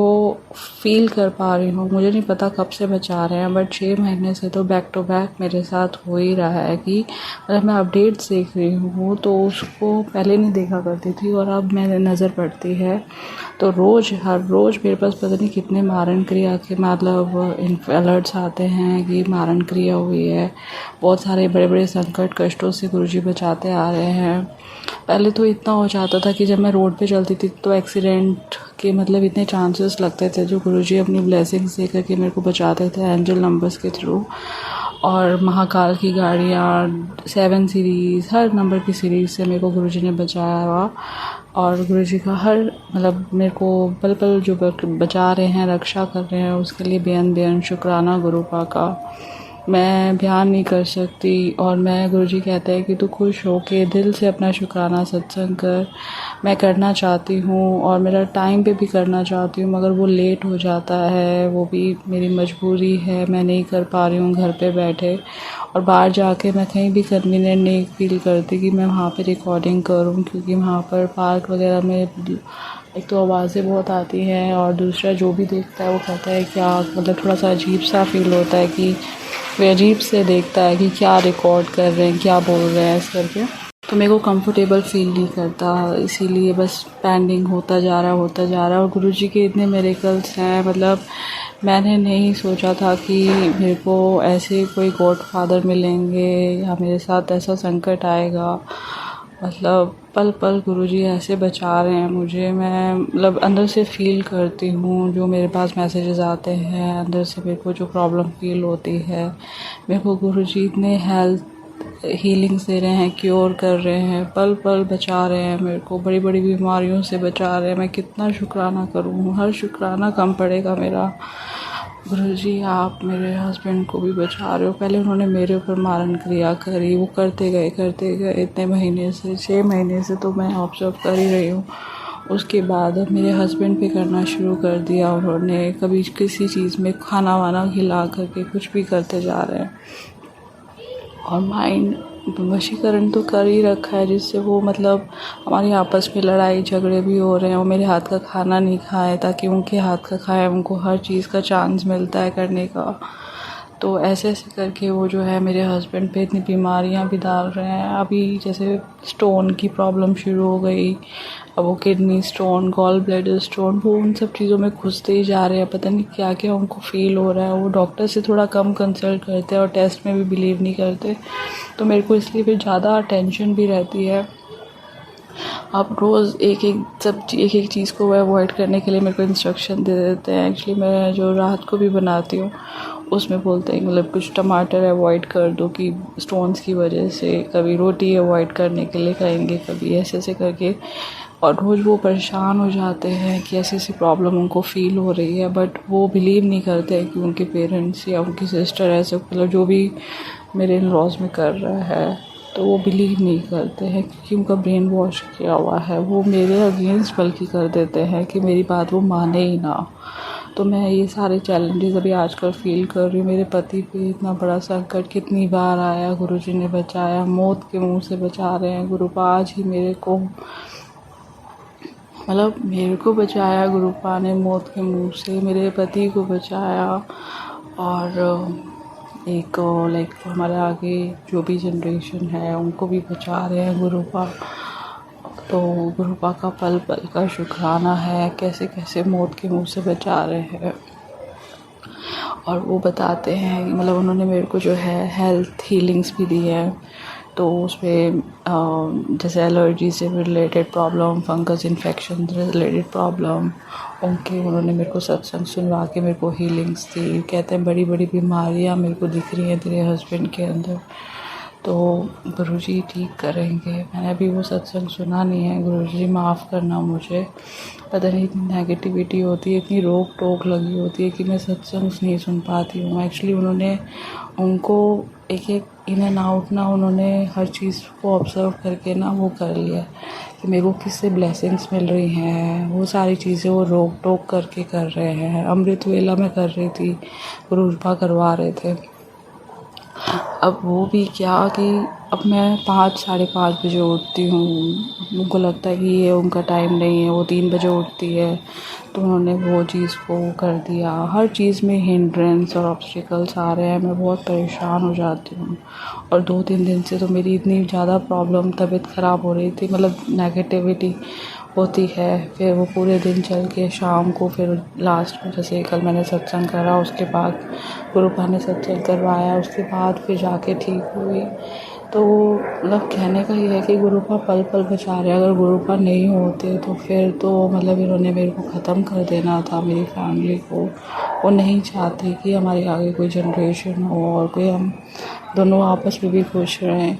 फील कर पा रही हूँ, मुझे नहीं पता कब से बचा रहे हैं, बट 6 महीने से तो बैक टू बैक मेरे साथ हो ही रहा है कि मतलब मैं अपडेट्स देख रही हूँ तो उसको पहले नहीं देखा करती थी और अब मेरे नज़र पड़ती है। तो हर रोज़ मेरे पास पता नहीं कितने मारण क्रिया के मतलब अलर्ट्स आते हैं कि मारण क्रिया हुई है। बहुत सारे बड़े बड़े संकट कष्टों से गुरुजी बचाते आ रहे हैं। पहले तो इतना हो जाता था कि जब मैं रोड पे चलती थी तो एक्सीडेंट के मतलब इतने चांसेस लगते थे, जो गुरुजी अपनी ब्लेसिंग्स दे करके मेरे को बचाते थे एंजल नंबर्स के थ्रू। और महाकाल की गाड़ियाँ 7 सीरीज़, हर नंबर की सीरीज़ से मेरे को गुरुजी ने बचाया हुआ। और गुरुजी का हर मतलब मेरे को पल पल जो बचा रहे हैं, रक्षा कर रहे हैं, उसके लिए बेअंत बेअंत शुक्राना गुरुपा का मैं बयान नहीं कर सकती। और मैं गुरुजी कहते हैं कि तू खुश हो के दिल से अपना शुक्राना सत्संग कर। मैं करना चाहती हूँ और मेरा टाइम पे भी करना चाहती हूँ, मगर वो लेट हो जाता है, वो भी मेरी मजबूरी है, मैं नहीं कर पा रही हूँ घर पे बैठे। और बाहर जाके मैं कहीं भी कन्वीनियंट नहीं फील करती कि मैं वहाँ पे रिकॉर्डिंग करूँ, क्योंकि वहाँ पर पार्क वगैरह में एक तो आवाज़ें बहुत आती हैं और दूसरा जो भी देखता है वो कहता है क्या मतलब थोड़ा सा अजीब सा फील होता है कि वे अजीब से देखता है कि क्या रिकॉर्ड कर रहे हैं, क्या बोल रहे हैं इस करके। तो मेरे को कंफर्टेबल फील नहीं करता, इसीलिए बस पेंडिंग होता जा रहा है। और गुरुजी के इतने मिरेकल्स हैं, मतलब मैंने नहीं सोचा था कि मेरे को ऐसे कोई गॉड फादर मिलेंगे या मेरे साथ ऐसा संकट आएगा। मतलब पल पल गुरुजी ऐसे बचा रहे हैं मुझे। मैं मतलब अंदर से फ़ील करती हूँ जो मेरे पास मैसेजेस आते हैं, अंदर से मेरे को जो प्रॉब्लम फ़ील होती है, मेरे को गुरुजी इतने हेल्थ हीलिंग्स दे रहे हैं, क्योर कर रहे हैं, पल पल बचा रहे हैं मेरे को, बड़ी बड़ी बीमारियों से बचा रहे हैं। मैं कितना शुक्राना करूँ, हर शुक्राना कम पड़ेगा मेरा। गुरुजी आप मेरे हस्बैंड को भी बचा रहे हो। पहले उन्होंने मेरे ऊपर मारण क्रिया करी, वो करते गए इतने महीने से, 6 महीने से तो मैं ऑब्जर्व कर ही रही हूँ। उसके बाद अब मेरे हस्बैंड पे करना शुरू कर दिया उन्होंने, कभी किसी चीज़ में खाना वाना खिला करके कुछ भी करते जा रहे हैं। और माइंड वशीकरण तो कर ही रखा है, जिससे वो मतलब हमारी आपस में लड़ाई झगड़े भी हो रहे हैं। वो मेरे हाथ का खाना नहीं खाए ताकि उनके हाथ का खाए, उनको हर चीज़ का चांस मिलता है करने का। तो ऐसे ऐसे करके वो जो है मेरे हस्बैंड पे इतनी बीमारियां भी डाल रहे हैं। अभी जैसे स्टोन की प्रॉब्लम शुरू हो गई, अब वो kidney stone, gall bladder stone, वो उन सब चीज़ों में घुसते ही जा रहे हैं। पता नहीं क्या क्या उनको फ़ील हो रहा है। वो डॉक्टर से थोड़ा कम कंसल्ट करते हैं और टेस्ट में भी बिलीव नहीं करते। तो मेरे को इसलिए फिर ज़्यादा टेंशन भी रहती है। आप रोज़ एक एक चीज़ को अवॉइड करने के लिए मेरे को इंस्ट्रक्शन दे देते हैं। एक्चुअली मैं जो रात को भी बनाती हूँ उसमें बोलते हैं मतलब कुछ टमाटर अवॉइड कर दो कि स्टोन्स की वजह से, कभी रोटी अवॉइड करने के लिए कहेंगे, कभी ऐसे ऐसे करके। और रोज़ वो परेशान हो जाते हैं कि ऐसी ऐसी प्रॉब्लम उनको फ़ील हो रही है, बट वो बिलीव नहीं करते हैं कि उनके पेरेंट्स या उनकी सिस्टर ऐसे मतलब जो भी मेरे इन लॉज में कर रहा है, तो वो बिलीव नहीं करते हैं क्योंकि उनका ब्रेन वॉश किया हुआ है। वो मेरे अगेंस्ट बल्कि कर देते हैं कि मेरी बात वो माने ही ना। तो मैं ये सारे चैलेंजेस अभी आजकल फ़ील कर रही हूँ। मेरे पति पे इतना बड़ा संकट कितनी बार आया, गुरुजी ने बचाया, मौत के मुंह से बचा रहे हैं गुरुपा। आज ही मेरे को मतलब मेरे को बचाया गुरुपा ने मौत के मुंह से, मेरे पति को बचाया। और एक लाइक हमारे आगे जो भी जनरेशन है उनको भी बचा रहे हैं गुरुपा। तो गुरुपा का पल पल का शुक्राना है, कैसे कैसे मौत के मुंह से बचा रहे हैं। और वो बताते हैं मतलब उन्होंने मेरे को जो है हेल्थ हीलिंग्स भी दी है। तो उसमें जैसे एलर्जी से related problem, fungus infection related problem, उन्होंने मेरे को सत्संग सुनवा के मेरे को हीलिंग्स दी। कहते हैं बड़ी बड़ी बीमारियां मेरे को दिख रही हैं तेरे हस्बैंड के अंदर, तो गुरुजी ठीक करेंगे। मैंने अभी वो सत्संग सुना नहीं है, गुरुजी माफ़ करना मुझे। पता नहीं इतनी नेगेटिविटी होती है, इतनी रोक टोक लगी होती है कि मैं सत्संग नहीं सुन पाती हूँ। एक्चुअली उन्होंने उनको एक एक इन एंड आउट ना उन्होंने हर चीज़ को ऑब्जर्व करके ना वो कर लिया कि मेरे को किससे ब्लेसिंग्स मिल रही हैं। वो सारी चीज़ें वो रोक टोक करके कर रहे हैं। अमृत वेला में कर रही थी, गुरुपा करवा रहे थे। अब वो भी क्या कि अब मैं 5 साढ़े 5 बजे उठती हूँ, उनको लगता है कि ये उनका टाइम नहीं है, वो 3 बजे उठती है, तो उन्होंने वो चीज़ को कर दिया। हर चीज़ में हिंड्रेंस और ऑब्स्टिकल्स आ रहे हैं, मैं बहुत परेशान हो जाती हूँ। और 2-3 दिन से तो मेरी इतनी ज़्यादा प्रॉब्लम, तबीयत ख़राब हो रही थी, मतलब नेगेटिविटी होती है। फिर वो पूरे दिन चल के शाम को फिर लास्ट में जैसे कल मैंने सत्संग करा, उसके बाद गुरुपा ने सत्संग करवाया, उसके बाद फिर जाके ठीक हुई। तो मतलब कहने का ये है कि गुरुपा पल पल बचा रहे। अगर गुरुपा नहीं होते तो फिर तो मतलब इन्होंने मेरे को ख़त्म कर देना था, मेरी फैमिली को। वो नहीं चाहते कि हमारे आगे कोई जनरेशन हो और कोई हम दोनों आपस में भी खुश रहें।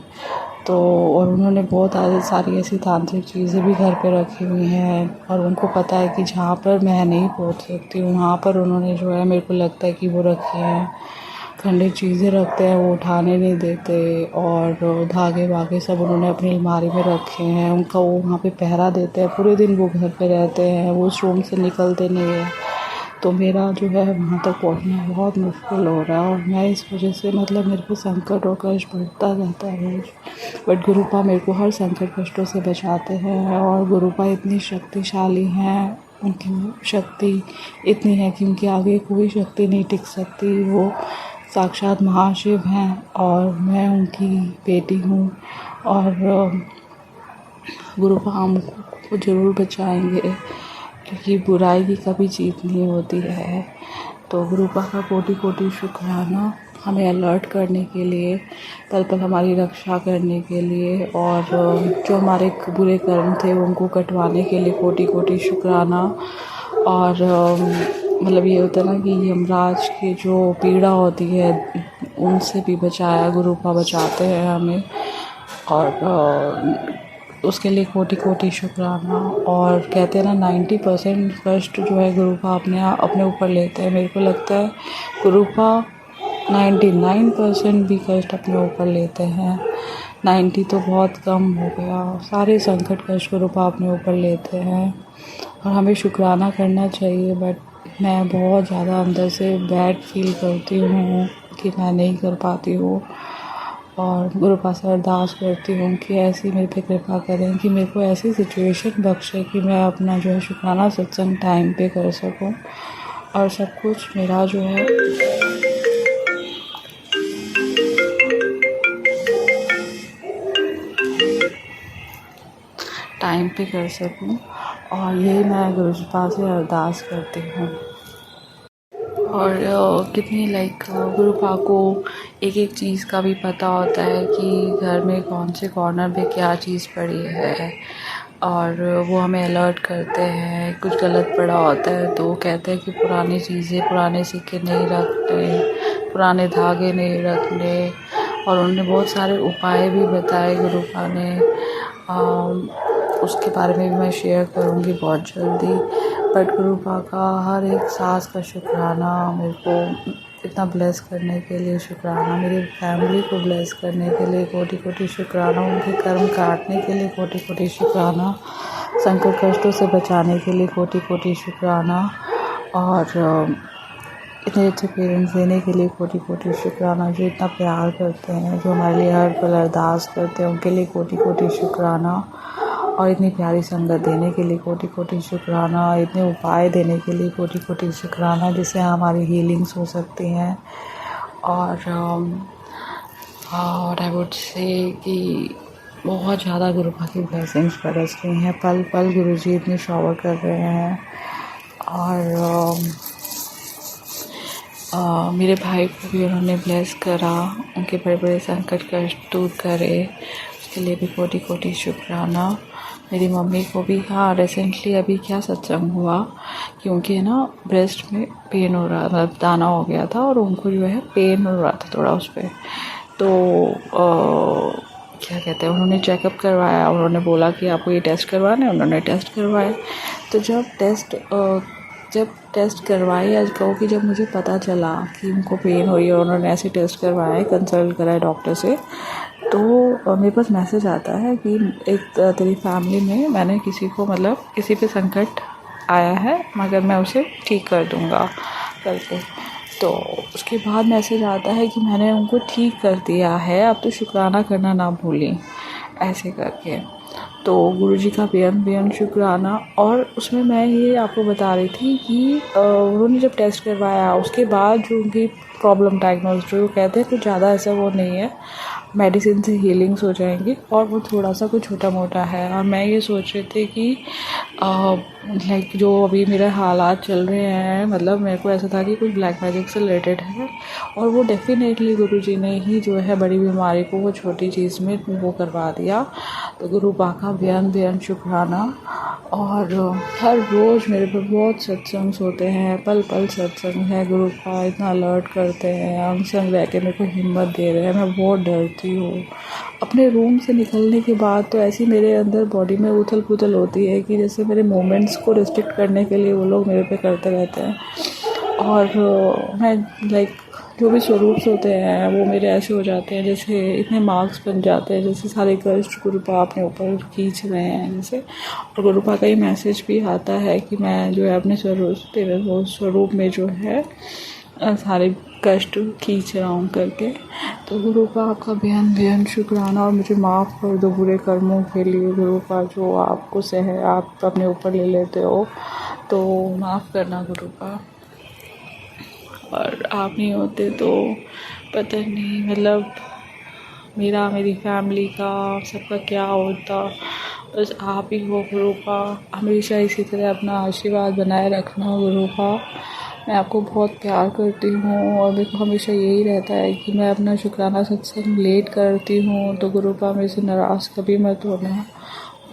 तो और उन्होंने बहुत सारी ऐसी तांत्रिक चीज़ें भी घर पे रखी हुई हैं और उनको पता है कि जहाँ पर मैं नहीं पहुँच सकती हूँ वहाँ पर उन्होंने जो है, मेरे को लगता है कि वो रखी हैं। खंडित चीज़ें रखते हैं, वो उठाने नहीं देते और धागे वागे सब उन्होंने अपनी अलमारी में रखे हैं। उनका वो वहाँ पे पहरा देते हैं, पूरे दिन वो घर पे रहते हैं, वो उस रूम से निकलते नहीं हैं। तो मेरा जो है वहाँ तक पहुँचना बहुत मुश्किल हो रहा है और मैं इस वजह से मतलब मेरे को संकट और कष्ट बढ़ता जाता है रोज। बट गुरुपा मेरे को हर संकट कष्टों से बचाते हैं और गुरुपा इतनी शक्तिशाली हैं, उनकी शक्ति इतनी है कि उनके आगे कोई शक्ति नहीं टिक सकती। वो साक्षात महाशिव हैं और मैं उनकी बेटी हूँ और गुरुपा हमको ज़रूर बचाएंगे क्योंकि बुराई की कभी जीत नहीं होती है। तो गुरुपा का कोटि कोटि शुक्राना हमें अलर्ट करने के लिए, पल पल हमारी रक्षा करने के लिए और जो हमारे बुरे कर्म थे उनको कटवाने के लिए कोटि कोटि शुक्राना। और मतलब ये होता है ना कि यमराज की जो पीड़ा होती है उनसे भी बचाया, गुरुपा बचाते हैं हमें और उसके लिए कोटि कोटि शुक्राना। और कहते हैं ना 90% कष्ट जो है गुरुपा अपने ऊपर लेते हैं। मेरे को लगता है गुरुपा 99% भी कष्ट अपने ऊपर लेते हैं। 90 तो बहुत कम हो गया, सारे संकट कष्ट गुरुपा अपने ऊपर लेते हैं और हमें शुक्राना करना चाहिए। बट मैं बहुत ज़्यादा अंदर से बैड फील करती हूँ कि मैं नहीं कर पाती हूँ और गुरुपा से अरदास करती हूँ कि ऐसी मेरे पे कृपा करें कि मेरे को ऐसी सिचुएशन बख्शे कि मैं अपना जो है शुक्राना सत्संग टाइम पे कर सकूँ और सब कुछ मेरा जो है टाइम पे कर सकूँ। और यही मैं गुरुपा से अरदास करती हूँ। और कितनी गुरुपा को एक एक चीज़ का भी पता होता है कि घर में कौन से कॉर्नर पे क्या चीज़ पड़ी है और वो हमें अलर्ट करते हैं। कुछ गलत पड़ा होता है तो वो कहते हैं कि पुरानी चीज़ें, पुराने सिक्के नहीं रखने, पुराने धागे नहीं रखने और उन्होंने बहुत सारे उपाय भी बताए गुरुपा ने। उसके बारे में भी मैं शेयर करूँगी बहुत जल्दी। बट गुरुपा का हर एक सांस का शुक्राना, मेरे को इतना ब्लेस करने के लिए शुक्राना, मेरी फैमिली को ब्लेस करने के लिए कोटि कोटि शुक्राना, उनके कर्म काटने के लिए कोटि कोटि शुक्राना, संकट कष्टों से बचाने के लिए कोटि कोटि शुक्राना और इतने अच्छे पेरेंट्स देने के लिए कोटि कोटि शुक्राना, जो इतना प्यार करते हैं, जो हमारे लिए हर पल अरदास करते हैं, उनके लिए कोटि कोटि शुक्राना। और इतनी प्यारी संगत देने के लिए कोटि कोटि शुक्राना, इतने उपाय देने के लिए कोटि कोटि शुक्राना जिससे हमारी हीलिंग्स हो सकती हैं। और आई वुड से कि बहुत ज़्यादा गुरुपा की ब्लेसिंग्स बरस रही हैं, पल पल गुरुजी इतने शॉवर कर रहे हैं। और मेरे भाई को भी उन्होंने ब्लेस करा, उनके बड़े बड़े संकट कष्ट दूर करे, उसके लिए भी कोटि कोटि शुक्राना। मेरी मम्मी को भी, हाँ रिसेंटली अभी क्या सत्संग हुआ कि उनके ना ब्रेस्ट में पेन हो रहा था, दाना हो गया था और उनको जो है पेन हो रहा था थोड़ा उस पर। तो क्या कहते हैं, उन्होंने चेकअप करवाया, उन्होंने बोला कि आपको ये टेस्ट करवाना है, उन्होंने टेस्ट करवाए। तो जब टेस्ट करवाई, आज कहो कि जब मुझे पता चला कि उनको पेन हो रही है और उन्होंने ऐसे टेस्ट करवाए, कंसल्ट करा है डॉक्टर से, तो मेरे पास मैसेज आता है कि एक तेरी फैमिली में मैंने किसी को मतलब किसी पे संकट आया है मगर मैं उसे ठीक कर दूँगा करके। तो उसके बाद मैसेज आता है कि मैंने उनको ठीक कर दिया है, अब तो शुक्राना करना ना भूलें, ऐसे करके। तो गुरुजी का बेहद शुक्राना। और उसमें मैं ये आपको बता रही थी कि उन्होंने जब टेस्ट करवाया उसके बाद जो उनकी प्रॉब्लम डायग्नोज जो कहते हैं कुछ ज़्यादा ऐसा वो नहीं है, मेडिसिन से हीलिंग्स हो जाएंगी और वो थोड़ा सा कुछ छोटा मोटा है। और मैं ये सोच रही थी कि जो अभी मेरे हालात चल रहे हैं, मतलब मेरे को ऐसा था कि कुछ ब्लैक मैजिक से रिलेटेड है और वो डेफिनेटली गुरुजी ने ही जो है बड़ी बीमारी को वो छोटी चीज़ में वो करवा दिया। तो गुरुपा का बेहद शुक्राना। और हर रोज़ मेरे पर बहुत सत्संग होते हैं, पल पल सत्संग है। गुरुपा इतना अलर्ट करते हैं, अंग संग रह के मेरे को हिम्मत दे रहे हैं। मैं बहुत डरती हूँ अपने रूम से निकलने के बाद तो ऐसी मेरे अंदर बॉडी में उथल पुथल होती है कि जैसे मेरे मोमेंट्स को रिस्ट्रिक्ट करने के लिए वो लोग मेरे पे करते रहते हैं। और मैं लाइक जो भी स्वरूप्स होते हैं वो मेरे ऐसे हो जाते हैं जैसे इतने मार्क्स बन जाते हैं, जैसे सारे कष्ट गुरुपा अपने ऊपर खींच रहे हैं जैसे। और गुरुपा का ही मैसेज भी आता है कि मैं जो है अपने स्वरूप में जो है सारे कष्ट खींच रहा हूँ करके। तो गुरुपा आपका बेहद बेहद शुक्राना, और मुझे माफ़ कर दो बुरे कर्मों के लिए गुरुपा, जो आपको आप अपने ऊपर ले लेते हो, तो माफ़ करना गुरुपा। और आप नहीं होते तो पता नहीं मतलब मेरी फैमिली का सबका क्या होता। बस आप ही हो गुरुपा, हमेशा इसी तरह अपना आशीर्वाद बनाए रखना गुरुपा। मैं आपको बहुत प्यार करती हूँ और मेरे को हमेशा यही रहता है कि मैं अपना शुक्राना सत्संग लेट करती हूँ, तो गुरुपा मेरे से नाराज़ कभी मत होना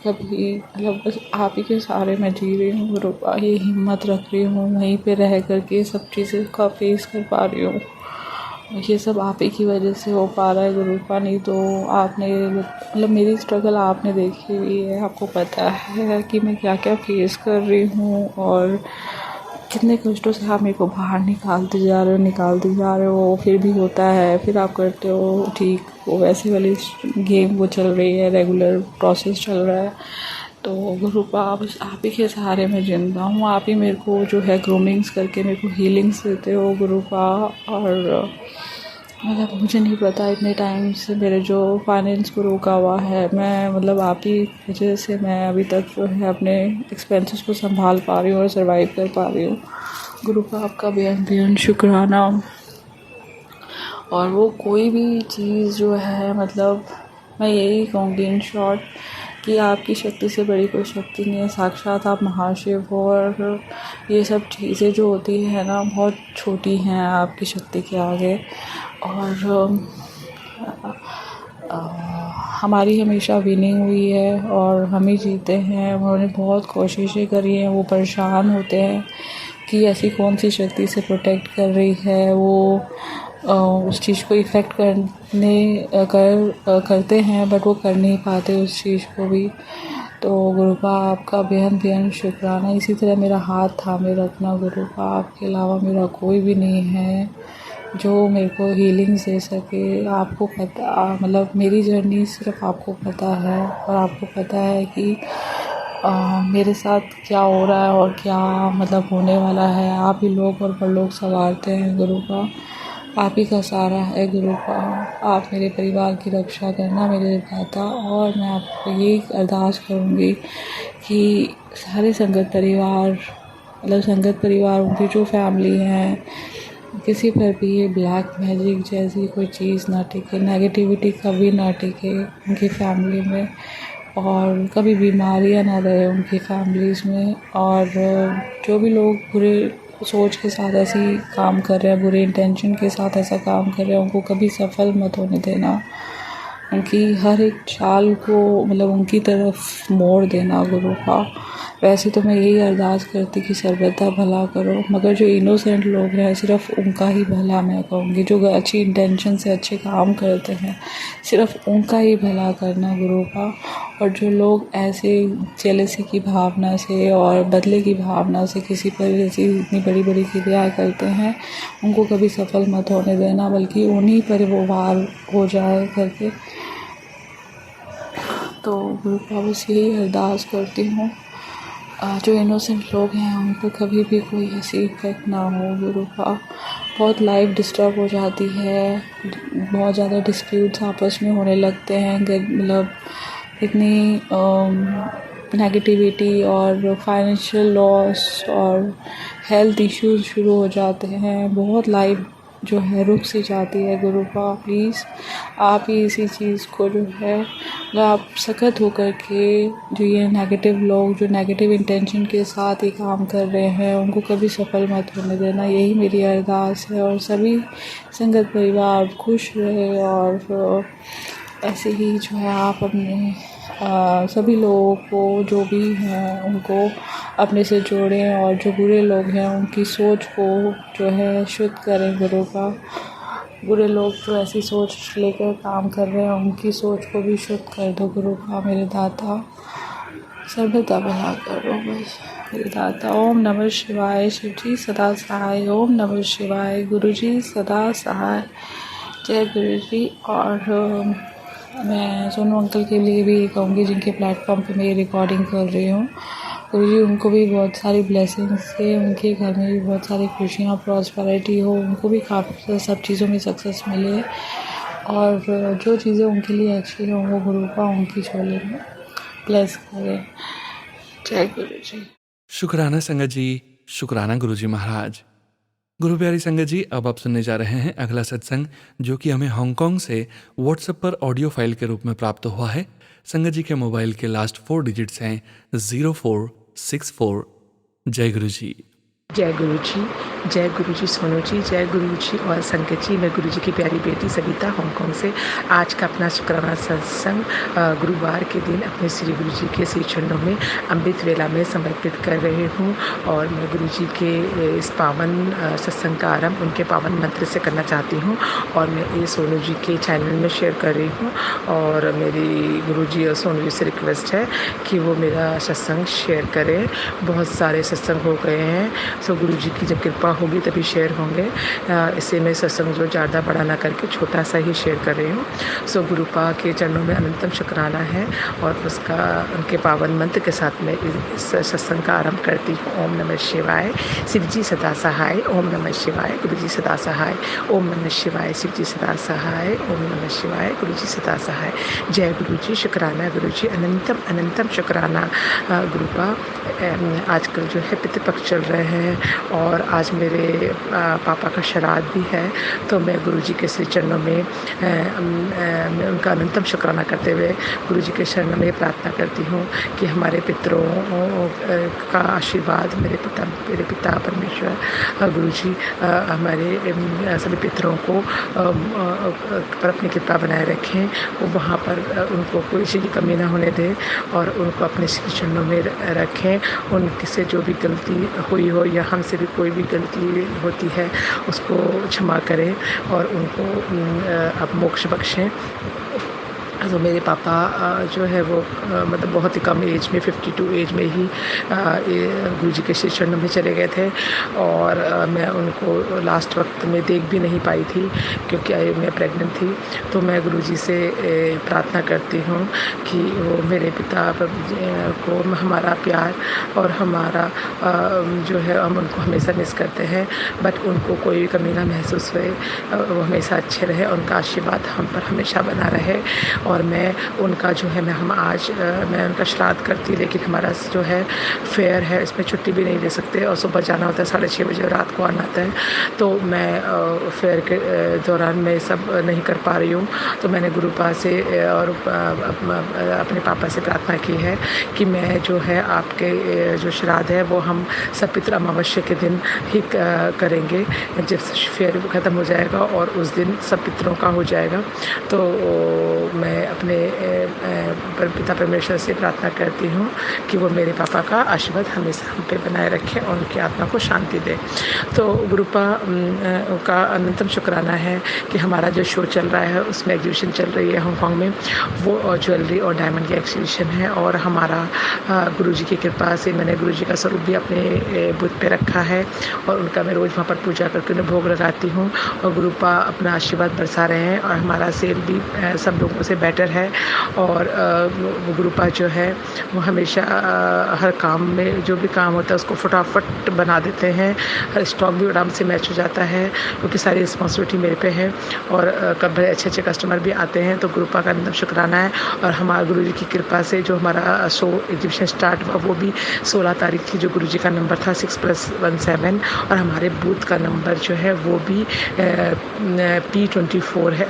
कभी। मतलब बस आप ही के सहारे मैं जी रही हूँ गुरुपा, ये हिम्मत रख रही हूँ, वहीं पे रह करके सब चीज़ें का फेस कर पा रही हूँ। ये सब आप ही की वजह से हो पा रहा है गुरुपा, नहीं तो आपने मतलब मेरी स्ट्रगल आपने देखी हुई है, आपको पता है कि मैं क्या क्या फेस कर रही हूँ और कितने कष्टों से आप मेरे को बाहर निकालते जा रहे हो। फिर भी होता है, फिर आप करते हो ठीक, वो वैसे वाली गेम वो चल रही है, रेगुलर प्रोसेस चल रहा है। तो गुरुपा बस आप ही के सहारे मैं जिंदा हूँ, आप ही मेरे को जो है ग्रूमिंग्स करके मेरे को हीलिंग्स देते हो गुरुपा। और मतलब मुझे नहीं पता इतने टाइम से मेरे जो फाइनेंस को रोका हुआ है, मैं मतलब आप ही वजह से मैं अभी तक जो है अपने एक्सपेंसेस को संभाल पा रही हूँ और सर्वाइव कर पा रही हूँ गुरुपा। आपका बेहद बेहद शुक्राना। और वो कोई भी चीज़ जो है मतलब मैं यही कहूँगी इन शॉर्ट कि आपकी शक्ति से बड़ी कोई शक्ति नहीं है, साक्षात आप महाशिव हो। और ये सब चीज़ें जो होती है ना बहुत छोटी हैं आपकी शक्ति के आगे। और हमारी हमेशा विनिंग हुई है और हम ही जीते हैं। उन्होंने बहुत कोशिशें करी हैं, वो परेशान होते हैं कि ऐसी कौन सी शक्ति से प्रोटेक्ट कर रही है, वो उस चीज़ को इफ़ेक्ट करते हैं बट वो कर नहीं पाते उस चीज़ को भी। तो गुरुपा आपका बेहद बेहद शुक्राना। इसी तरह मेरा हाथ थामे रखना गुरुपा, आपके अलावा मेरा कोई भी नहीं है जो मेरे को हीलिंग्स दे सके। आपको पता मतलब मेरी जर्नी सिर्फ आपको पता है, और आपको पता है कि मेरे साथ क्या हो रहा है और क्या मतलब होने वाला है। आप ही लोग और परलोक संवारते हैं गुरुपा, आप ही का सहारा है गुरुपा। आप मेरे परिवार की रक्षा करना मेरे दाता। और मैं आपको यही अरदास करूँगी कि सारे संगत परिवार मतलब संगत परिवार उनकी जो फैमिली है, किसी पर भी ये ब्लैक मैजिक जैसी कोई चीज़ ना टिके, नेगेटिविटी कभी ना टिके उनकी फैमिली में, और कभी बीमारियां ना रहे उनकी फैमिलीज़ में। और जो भी लोग बुरे सोच के साथ ऐसी काम कर रहे हैं, बुरे इंटेंशन के साथ ऐसा काम कर रहे हैं, उनको कभी सफल मत होने देना। उनकी हर एक चाल को मतलब उनकी तरफ मोड़ देना गुरुपा। वैसे तो मैं यही अरदास करती कि सर्वदा भला करो, मगर जो इनोसेंट लोग हैं सिर्फ उनका ही भला मैं कहूँगी। जो अच्छी इंटेंशन से अच्छे काम करते हैं सिर्फ उनका ही भला करना गुरुपा। और जो लोग ऐसे जेलसी की भावना से और बदले की भावना से किसी पर ऐसी इतनी बड़ी बड़ी क्रियाएँ करते हैं, उनको कभी सफल मत होने देना, बल्कि उन्हीं पर वो वार हो जाए करके। तो गुरुपा बस यही अरदास करती हूँ जो इनोसेंट लोग हैं उन पर कभी भी कोई ऐसी इफेक्ट ना हो गुरुपा। बहुत लाइफ डिस्टर्ब हो जाती है, बहुत ज़्यादा डिस्प्यूट्स आपस में होने लगते हैं, मतलब इतनी नेगेटिविटी और फाइनेंशियल लॉस और हेल्थ इश्यूज शुरू हो जाते हैं, बहुत लाइफ जो है रुक सी जाती है गुरुपा। प्लीज़ आप ही इसी चीज़ को जो है आप सख्त होकर के जो ये नेगेटिव लोग जो नेगेटिव इंटेंशन के साथ ये काम कर रहे हैं उनको कभी सफल मत होने देना, यही मेरी अरदास है। और सभी संगत परिवार खुश रहे और ऐसे ही जो है आप अपने सभी लोगों को जो भी हैं उनको अपने से जोड़ें, और जो बुरे लोग हैं उनकी सोच को जो है शुद्ध करें गुरुपा। बुरे लोग जो ऐसी सोच लेकर काम कर रहे हैं उनकी सोच को भी शुद्ध कर दो गुरु का मेरे दाता, सर्वदा भला करो बस मेरे दाता। ओम नमः शिवाय, शिव जी सदा सहाय। ओम नमः शिवाय, गुरु जी सदा सहाय। जय गुरु जी। और मैं सोनू अंकल के लिए भी कहूँगी जिनके प्लेटफॉर्म पे मैं रिकॉर्डिंग कर रही हूँ, गुरु जी उनको भी बहुत सारी ब्लेसिंग्स से, उनके घर में भी बहुत सारी खुशियाँ, प्रॉस्पेरिटी हो, उनको भी काफ़ी सब चीज़ों में सक्सेस मिले और जो चीज़ें उनके लिए अच्छी हों वो गुरु का उनकी झोली में ब्लेस करें। जय गुरु जी। शुक्राना संगत जी, शुक्राना गुरु जी महाराज। गुरु प्यारी संगत जी, अब आप सुनने जा रहे हैं अगला सत्संग जो कि हमें हांगकांग से व्हाट्सएप पर ऑडियो फाइल के रूप में प्राप्त हुआ है। संगत जी के मोबाइल के लास्ट 4 डिजिट्स हैं 0464। जय गुरु जी। जय गुरु जी, जय गुरु जी सोनू जी, जय गुरु जी और संगत जी। मैं गुरु जी की प्यारी बेटी सविता हांगकांग से आज का अपना शुक्राना सत्संग गुरुवार के दिन अपने श्री गुरु जी के श्री चरणों में अमृत वेला में समर्पित कर रही हूँ। और मैं गुरु जी के इस पावन सत्संग का आरंभ उनके पावन मंत्र से करना चाहती हूँ और मैं ये सोनू जी के चैनल में शेयर कर रही हूँ। और मेरी गुरु जी और सोनू जी से रिक्वेस्ट है कि वो मेरा सत्संग शेयर करें। बहुत सारे सत्संग हो गए हैं, सो गुरु जी की जब कृपा होगी तभी शेयर होंगे। इससे मैं सत्संग जो ज़्यादा बड़ा ना करके छोटा सा ही शेयर कर रही हूँ। सो गुरु पा के चरणों में अनंतम शुक्राना है और उसका उनके पावन मंत्र के साथ मैं इस सत्संग का आरंभ करती हूँ। ओम नमः शिवाय, शिव जी सदा सहाय। ओम नमः शिवाय, गुरु जी सदा सहाय। ओम नमः शिवाय, शिव जी सदा सहाय। ओम नमः शिवाय, गुरु जी सदा सहाय। जय गुरु जी, शुक्राना गुरु जी, अनंतम अनंतम शुक्राना गुरु पा। आजकल जो है पितृपक्ष चल रहे हैं और आज मेरे पापा का श्राद्ध भी है, तो मैं गुरु जी के श्री चरणों में मैं उनका अनंतम शुक्राना करते हुए गुरु जी के चरणों में प्रार्थना करती हूँ कि हमारे पितरों का आशीर्वाद, मेरे पिता परमेश्वर गुरु जी हमारे सभी पितरों को पर अपनी कृपा बनाए रखें। वो वहाँ पर उनको कोई चीज़ की कमी ना होने दें और उनको अपने श्री चरणों में रखें। उनसे जो भी गलती हुई हो या हमसे भी कोई भी गलती होती है उसको क्षमा करें और उनको अब मोक्ष बख्शें। तो मेरे पापा जो है वो मतलब बहुत ही कम एज में 52 एज में ही गुरु जी के श्री चरणों में चले गए थे और मैं उनको लास्ट वक्त में देख भी नहीं पाई थी क्योंकि मैं प्रेग्नेंट थी। तो मैं गुरु जी से प्रार्थना करती हूँ कि वो मेरे पिता को हमारा प्यार और हमारा जो है हम उनको हमेशा मिस करते हैं, बट उनको कोई भी कमी ना महसूस हुए, वो हमेशा अच्छे रहे, उनका आशीर्वाद हम पर हमेशा बना रहे। और मैं उनका जो है मैं उनका श्राद्ध करती, लेकिन हमारा जो है फेयर है, इसमें छुट्टी भी नहीं ले सकते और सुबह जाना होता है 6:30 बजे, रात को आना होता है। तो मैं फेयर के दौरान मैं सब नहीं कर पा रही हूँ। तो मैंने गुरुपा से और अपने पापा से प्रार्थना की है कि मैं जो है आपके जो श्राद्ध है वो हम सपित्र अमावस्या के दिन ही करेंगे, जब फेयर ख़त्म हो जाएगा और उस दिन सब पितरों का हो जाएगा। तो मैं अपने पिता परमेश्वर से प्रार्थना करती हूँ कि वो मेरे पापा का आशीर्वाद हमेशा हम पे बनाए रखें और उनकी आत्मा को शांति दे। तो गुरुपा का अनंतम शुक्राना है कि हमारा जो शो चल रहा है उसमें एग्जीबिशन चल रही है हांगकांग में, वो ज्वेलरी और डायमंड की एग्जीबिशन है और हमारा गुरु जी की कृपा से मैंने गुरु जी का स्वरूप भी अपने बुत पे रखा है और उनका मैं रोज़ वहाँ पर पूजा करके उन्हें भोग लगाती हूँ और गुरुपा अपना आशीर्वाद बरसा रहे हैं और हमारा सेल भी सब लोगों से बेटर है। और वो गुरुपा जो है वो हमेशा हर काम में जो भी काम होता है उसको फटाफट बना देते हैं, हर स्टॉक भी आराम से मैच हो जाता है क्योंकि सारी रिस्पॉन्सिबिलिटी मेरे पे है और बड़े अच्छे अच्छे कस्टमर भी आते हैं। तो गुरुपा का एकदम शुक्राना है। और हमारे गुरु जी की कृपा से जो हमारा शो एग्जीबिशन स्टार्ट हुआ वो भी 16 तारीख थी, जो गुरु जी का नंबर था 6+17 और हमारे बूथ का नंबर जो है वो भी P24 है।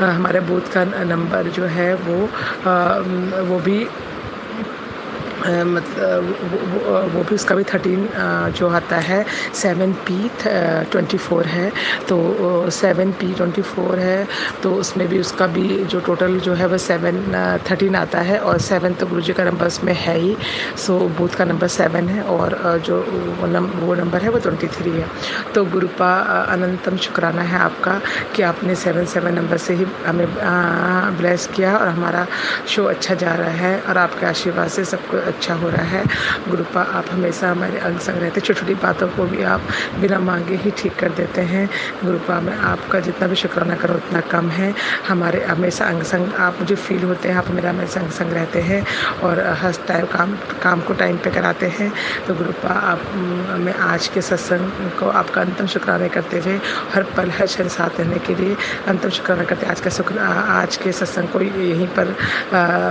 हमारे बूथ का नंबर जो है वो भी मतलब वो भी उसका भी 13 जो आता है 7P24 है, तो 7P24 है, तो उसमें भी उसका भी जो टोटल जो है वो 13 आता है, और 7 तो गुरुजी का नंबर उसमें है ही, सो बोथ का नंबर 7 है, और जो वो नंबर है वो 23 है। तो गुरुपा अनंतम शुक्राना है आपका कि आपने 7 नंबर से ही हमें ब्लेस किया, और हमारा शो अच्छा जा रहा है, और आपके आशीर्वाद से सब कुछ अच्छा हो रहा है। गुरुपा आप हमेशा हमारे अंग संग रहते, छोटी छोटी बातों को भी आप बिना मांगे ही ठीक कर देते हैं। गुरुपा में आपका जितना भी शुक्राना करो उतना कम है। हमारे हमेशा अंग संग आप मुझे फील होते हैं, आप मेरा हमेशा अंग संग रहते हैं, और हर टाइम काम को टाइम पे कराते हैं। तो गुरुपा आप मैं आज के सत्संग को आपका अंतिम शुक्राना करते हुए हर पल हर क्षण साथ रहने के लिए अंतिम शुक्राना करते आज के सत्संग को यहीं पर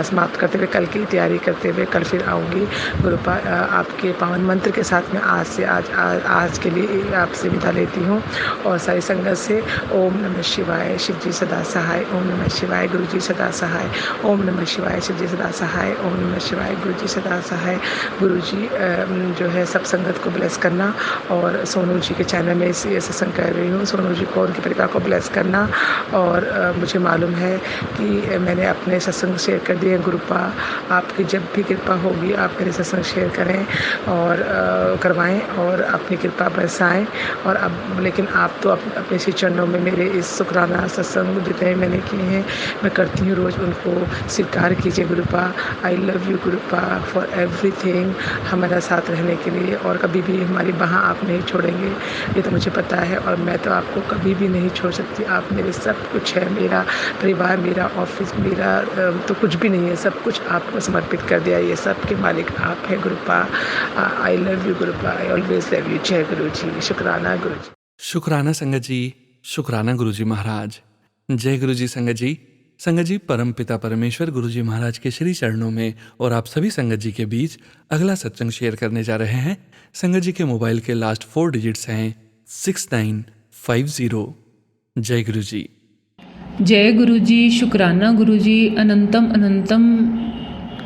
समाप्त करते हुए कल की तैयारी करते हुए कल फिर आऊँगी। गुरुपा आपके पावन मंत्र के साथ में आज के लिए आपसे विदा लेती हूँ, और सारी संगत से ओम नमः शिवाय, शिव जी सदा सहाय, ओम नमः शिवाय, गुरु जी सदा सहाय, ओम नमः शिवाय, शिव जी सदा सहाय, ओम नमः शिवाय, गुरु जी सदा सहाय। गुरु जी जो है सब संगत को ब्लेस करना, और सोनू जी के चैनल में ये सत्संग कर रही हूँ, सोनू जी को उनके परिवार को ब्लेस करना। और मुझे मालूम है कि मैंने अपने सत्संग शेयर कर दिए। गुरुपा आपकी जब भी कृपा होगी आप मेरे सत्संग शेयर करें और करवाएं और अपनी कृपा बरसाएं। और अब लेकिन आप तो अपने श्री चरणों में मेरे इस शुक्राना सत्संग जितने मैंने किए हैं मैं करती हूँ रोज़, उनको स्वीकार कीजिए। Gurupa I love you Gurupa for everything, हमारा साथ रहने के लिए, और कभी भी हमारी बाह आप नहीं छोड़ेंगे, ये तो मुझे पता है, और मैं तो आपको कभी भी नहीं छोड़ सकती। आप मेरे सब कुछ है, मेरा परिवार, मेरा ऑफिस, मेरा तो कुछ भी नहीं है, सब कुछ आपको समर्पित कर दिया, ये सब के मालिक आप हैं Gurupa. I love you Gurupa, I always love you. जय गुरु जी, शुक्राना गुरु जी। शुक्राना संगत जी, शुक्राना गुरुजी महाराज। जय गुरुजी संगत जी। संगत जी, परम पिता परमेश्वर गुरुजी महाराज के श्री चरणों में और आप सभी संगत जी के बीच अगला सत्संग शेयर करने जा रहे हैं। संगत जी के मोबाइल के लास्ट 4 डिजिट्स हैं 6950। जय गुरुजी। जय गुरुजी, शुक्राना गुरुजी, अनंतम अनंतम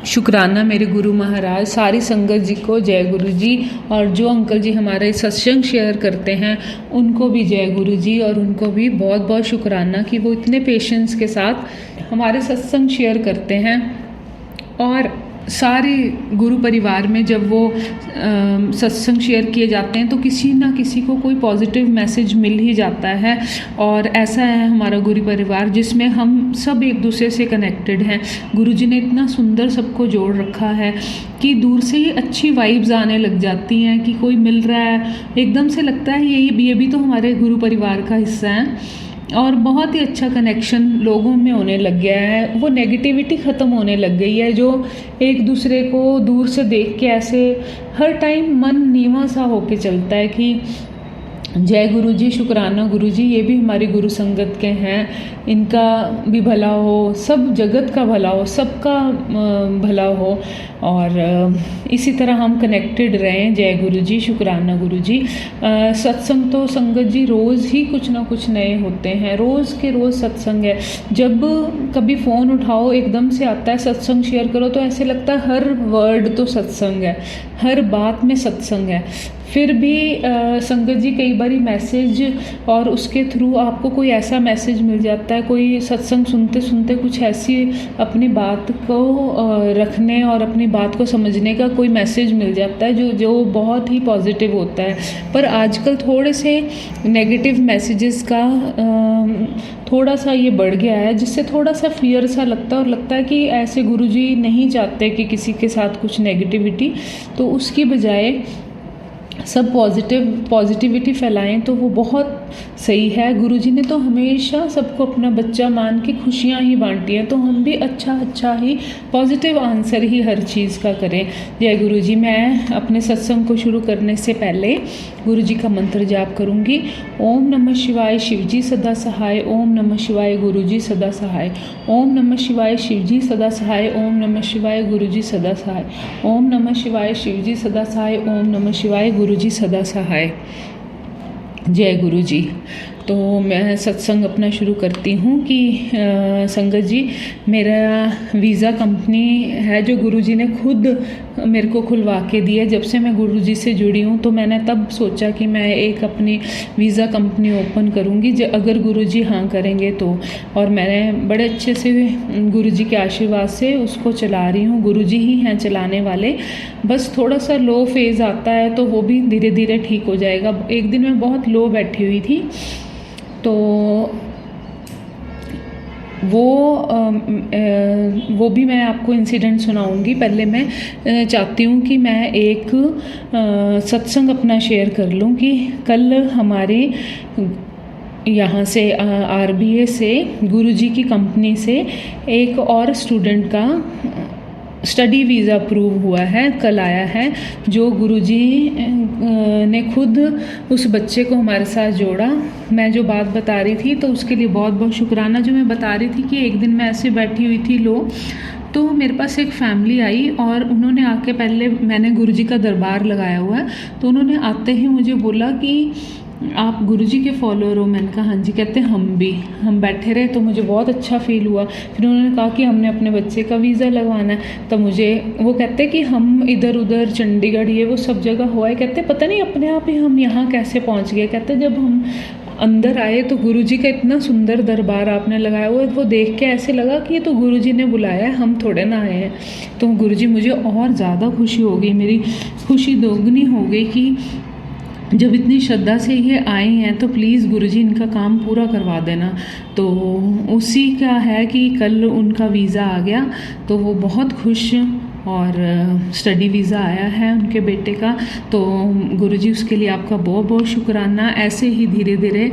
शुक्राना मेरे गुरु महाराज। सारी संगत जी को जय गुरु जी, और जो अंकल जी हमारे सत्संग शेयर करते हैं उनको भी जय गुरु जी, और उनको भी बहुत बहुत शुक्राना कि वो इतने पेशेंस के साथ हमारे सत्संग शेयर करते हैं। और सारे गुरु परिवार में जब वो सत्संग शेयर किए जाते हैं तो किसी ना किसी को कोई पॉजिटिव मैसेज मिल ही जाता है, और ऐसा है हमारा गुरु परिवार जिसमें हम सब एक दूसरे से कनेक्टेड हैं। गुरुजी ने इतना सुंदर सबको जोड़ रखा है कि दूर से ही अच्छी वाइब्स आने लग जाती हैं कि कोई मिल रहा है, एकदम से लगता है ये भी तो हमारे गुरु परिवार का हिस्सा है, और बहुत ही अच्छा कनेक्शन लोगों में होने लग गया है। वो नेगेटिविटी ख़त्म होने लग गई है, जो एक दूसरे को दूर से देख के ऐसे हर टाइम मन नीवा सा होके चलता है कि जय गुरु जी, शुक्राना गुरु जी, ये भी हमारी गुरु संगत के हैं, इनका भी भला हो, सब जगत का भला हो, सबका भला हो, और इसी तरह हम कनेक्टेड रहें। जय गुरु जी, शुक्राना गुरु जी। सत्संग तो संगत जी रोज़ ही कुछ ना कुछ नए होते हैं, रोज़ के रोज़ सत्संग है। जब कभी फ़ोन उठाओ एकदम से आता है सत्संग शेयर करो तो ऐसे लगता है हर वर्ड तो सत्संग है, हर बात में सत्संग है। फिर भी संगत जी कई बारी मैसेज और उसके थ्रू आपको कोई ऐसा मैसेज मिल जाता है, कोई सत्संग सुनते सुनते कुछ ऐसी अपनी बात को रखने और अपनी बात को समझने का कोई मैसेज मिल जाता है जो बहुत ही पॉजिटिव होता है। पर आजकल थोड़े से नेगेटिव मैसेजेस का थोड़ा सा ये बढ़ गया है, जिससे थोड़ा सा फियर सा लगता है, और लगता है कि ऐसे गुरुजी नहीं चाहते कि किसी के साथ कुछ नेगेटिविटी, तो उसकी बजाय सब पॉजिटिविटी फैलाएं तो वो बहुत सही है। गुरुजी ने तो हमेशा सबको अपना बच्चा मान के खुशियाँ ही बांटी हैं, तो हम भी अच्छा ही पॉजिटिव आंसर ही हर चीज़ का करें। जय गुरुजी। मैं अपने सत्संग को शुरू करने से पहले गुरुजी का मंत्र जाप करूँगी। ओम नमः शिवाय, शिवजी सदा सहाय। ओम नमः शिवाय, गुरुजी सदा सहाय। ओम नमः शिवाय, शिवजी सदा सहाय। ओम नमः शिवाय, गुरुजी सदा सहाय। ओम नमः शिवाय, शिवजी सदा सहाय। ओम नमः शिवाय, गुरुजी सदा सहाय। जय गुरु जी। तो मैं सत्संग अपना शुरू करती हूँ कि संगत जी, मेरा वीज़ा कंपनी है जो गुरुजी ने खुद मेरे को खुलवा के दी है। जब से मैं गुरुजी से जुड़ी हूँ तो मैंने तब सोचा कि मैं एक अपनी वीज़ा कंपनी ओपन करूँगी अगर गुरुजी हाँ करेंगे तो। और मैंने बड़े अच्छे से गुरुजी के आशीर्वाद से उसको चला रही हूँ। गुरुजी ही हैं चलाने वाले, बस थोड़ा सा लो फेज़ आता है तो वो भी धीरे धीरे ठीक हो जाएगा। एक दिन मैं बहुत लो बैठी हुई थी तो वो भी मैं आपको इंसिडेंट सुनाऊंगी। पहले मैं चाहती हूँ कि मैं एक सत्संग अपना शेयर कर लूँ कि कल हमारे यहाँ से RBA से गुरुजी की कंपनी से एक और स्टूडेंट का स्टडी वीज़ा अप्रूव हुआ है, कल आया है, जो गुरुजी ने खुद उस बच्चे को हमारे साथ जोड़ा। मैं जो बात बता रही थी तो उसके लिए बहुत बहुत शुक्राना। जो मैं बता रही थी कि एक दिन मैं ऐसे बैठी हुई थी लो, तो मेरे पास एक फैमिली आई और उन्होंने आके, पहले मैंने गुरुजी का दरबार लगाया हुआ है, तो उन्होंने आते ही मुझे बोला कि आप गुरुजी के फॉलोअर हो? मैंने कहा हाँ जी। कहते हम भी। हम बैठे रहे तो मुझे बहुत अच्छा फील हुआ। फिर उन्होंने कहा कि हमने अपने बच्चे का वीज़ा लगवाना है। तब मुझे वो कहते कि हम इधर उधर चंडीगढ़ ये वो सब जगह हुआ है, कहते पता नहीं अपने आप ही हम यहाँ कैसे पहुँच गए। कहते जब हम अंदर आए तो गुरुजी का इतना सुंदर दरबार आपने लगाया हुआ है, वो देख के ऐसे लगा कि ये तो गुरुजी ने बुलाया है, हम थोड़े ना आए हैं। तो गुरुजी, मुझे और ज़्यादा खुशी हो गई, मेरी खुशी दोगुनी हो गई कि जब इतनी श्रद्धा से ये आए हैं तो प्लीज़ गुरुजी इनका काम पूरा करवा देना। तो उसी का है कि कल उनका वीज़ा आ गया तो वो बहुत खुश, और स्टडी वीज़ा आया है उनके बेटे का। तो गुरुजी उसके लिए आपका बहुत बहुत शुक्राना। ऐसे ही धीरे धीरे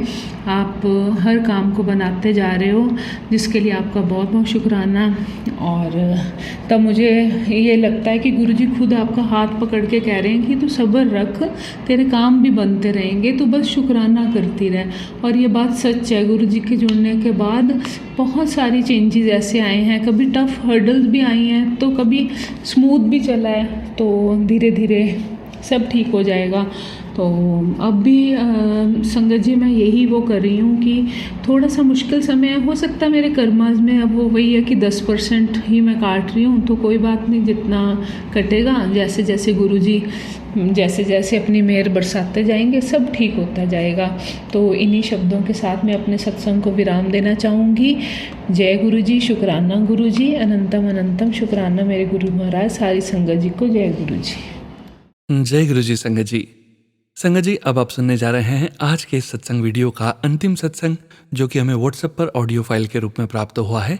आप हर काम को बनाते जा रहे हो, जिसके लिए आपका बहुत बहुत शुक्राना। और तब मुझे ये लगता है कि गुरुजी खुद आपका हाथ पकड़ के कह रहे हैं कि तू सब्र रख, तेरे काम भी बनते रहेंगे, तू बस शुक्राना करती रह। और ये बात सच है, गुरुजी के जुड़ने के बाद बहुत सारी चेंजेस ऐसे आए हैं। कभी टफ हर्डल्स भी आई हैं तो कभी स्मूथ भी चला है, तो धीरे धीरे सब ठीक हो जाएगा। तो अब भी संगत जी मैं यही वो कर रही हूँ कि थोड़ा सा मुश्किल समय हो सकता है मेरे कर्मास में, अब वो वही है कि 10% ही मैं काट रही हूँ, तो कोई बात नहीं, जितना कटेगा, जैसे जैसे गुरुजी जैसे जैसे अपनी मेहर बरसाते जाएंगे सब ठीक होता जाएगा। तो इन्हीं शब्दों के साथ मैं अपने सत्संग को विराम देना चाहूँगी। जय गुरुजी, शुक्राना गुरुजी, अनंतम अनंतम शुक्राना मेरे गुरु महाराज, सारी संगत जी को जय गुरुजी। जय गुरुजी संगत जी। संगत जी, अब आप सुनने जा रहे हैं आज के इस सत्संग वीडियो का अंतिम सत्संग, जो कि हमें व्हाट्सएप पर ऑडियो फाइल के रूप में प्राप्त हुआ है।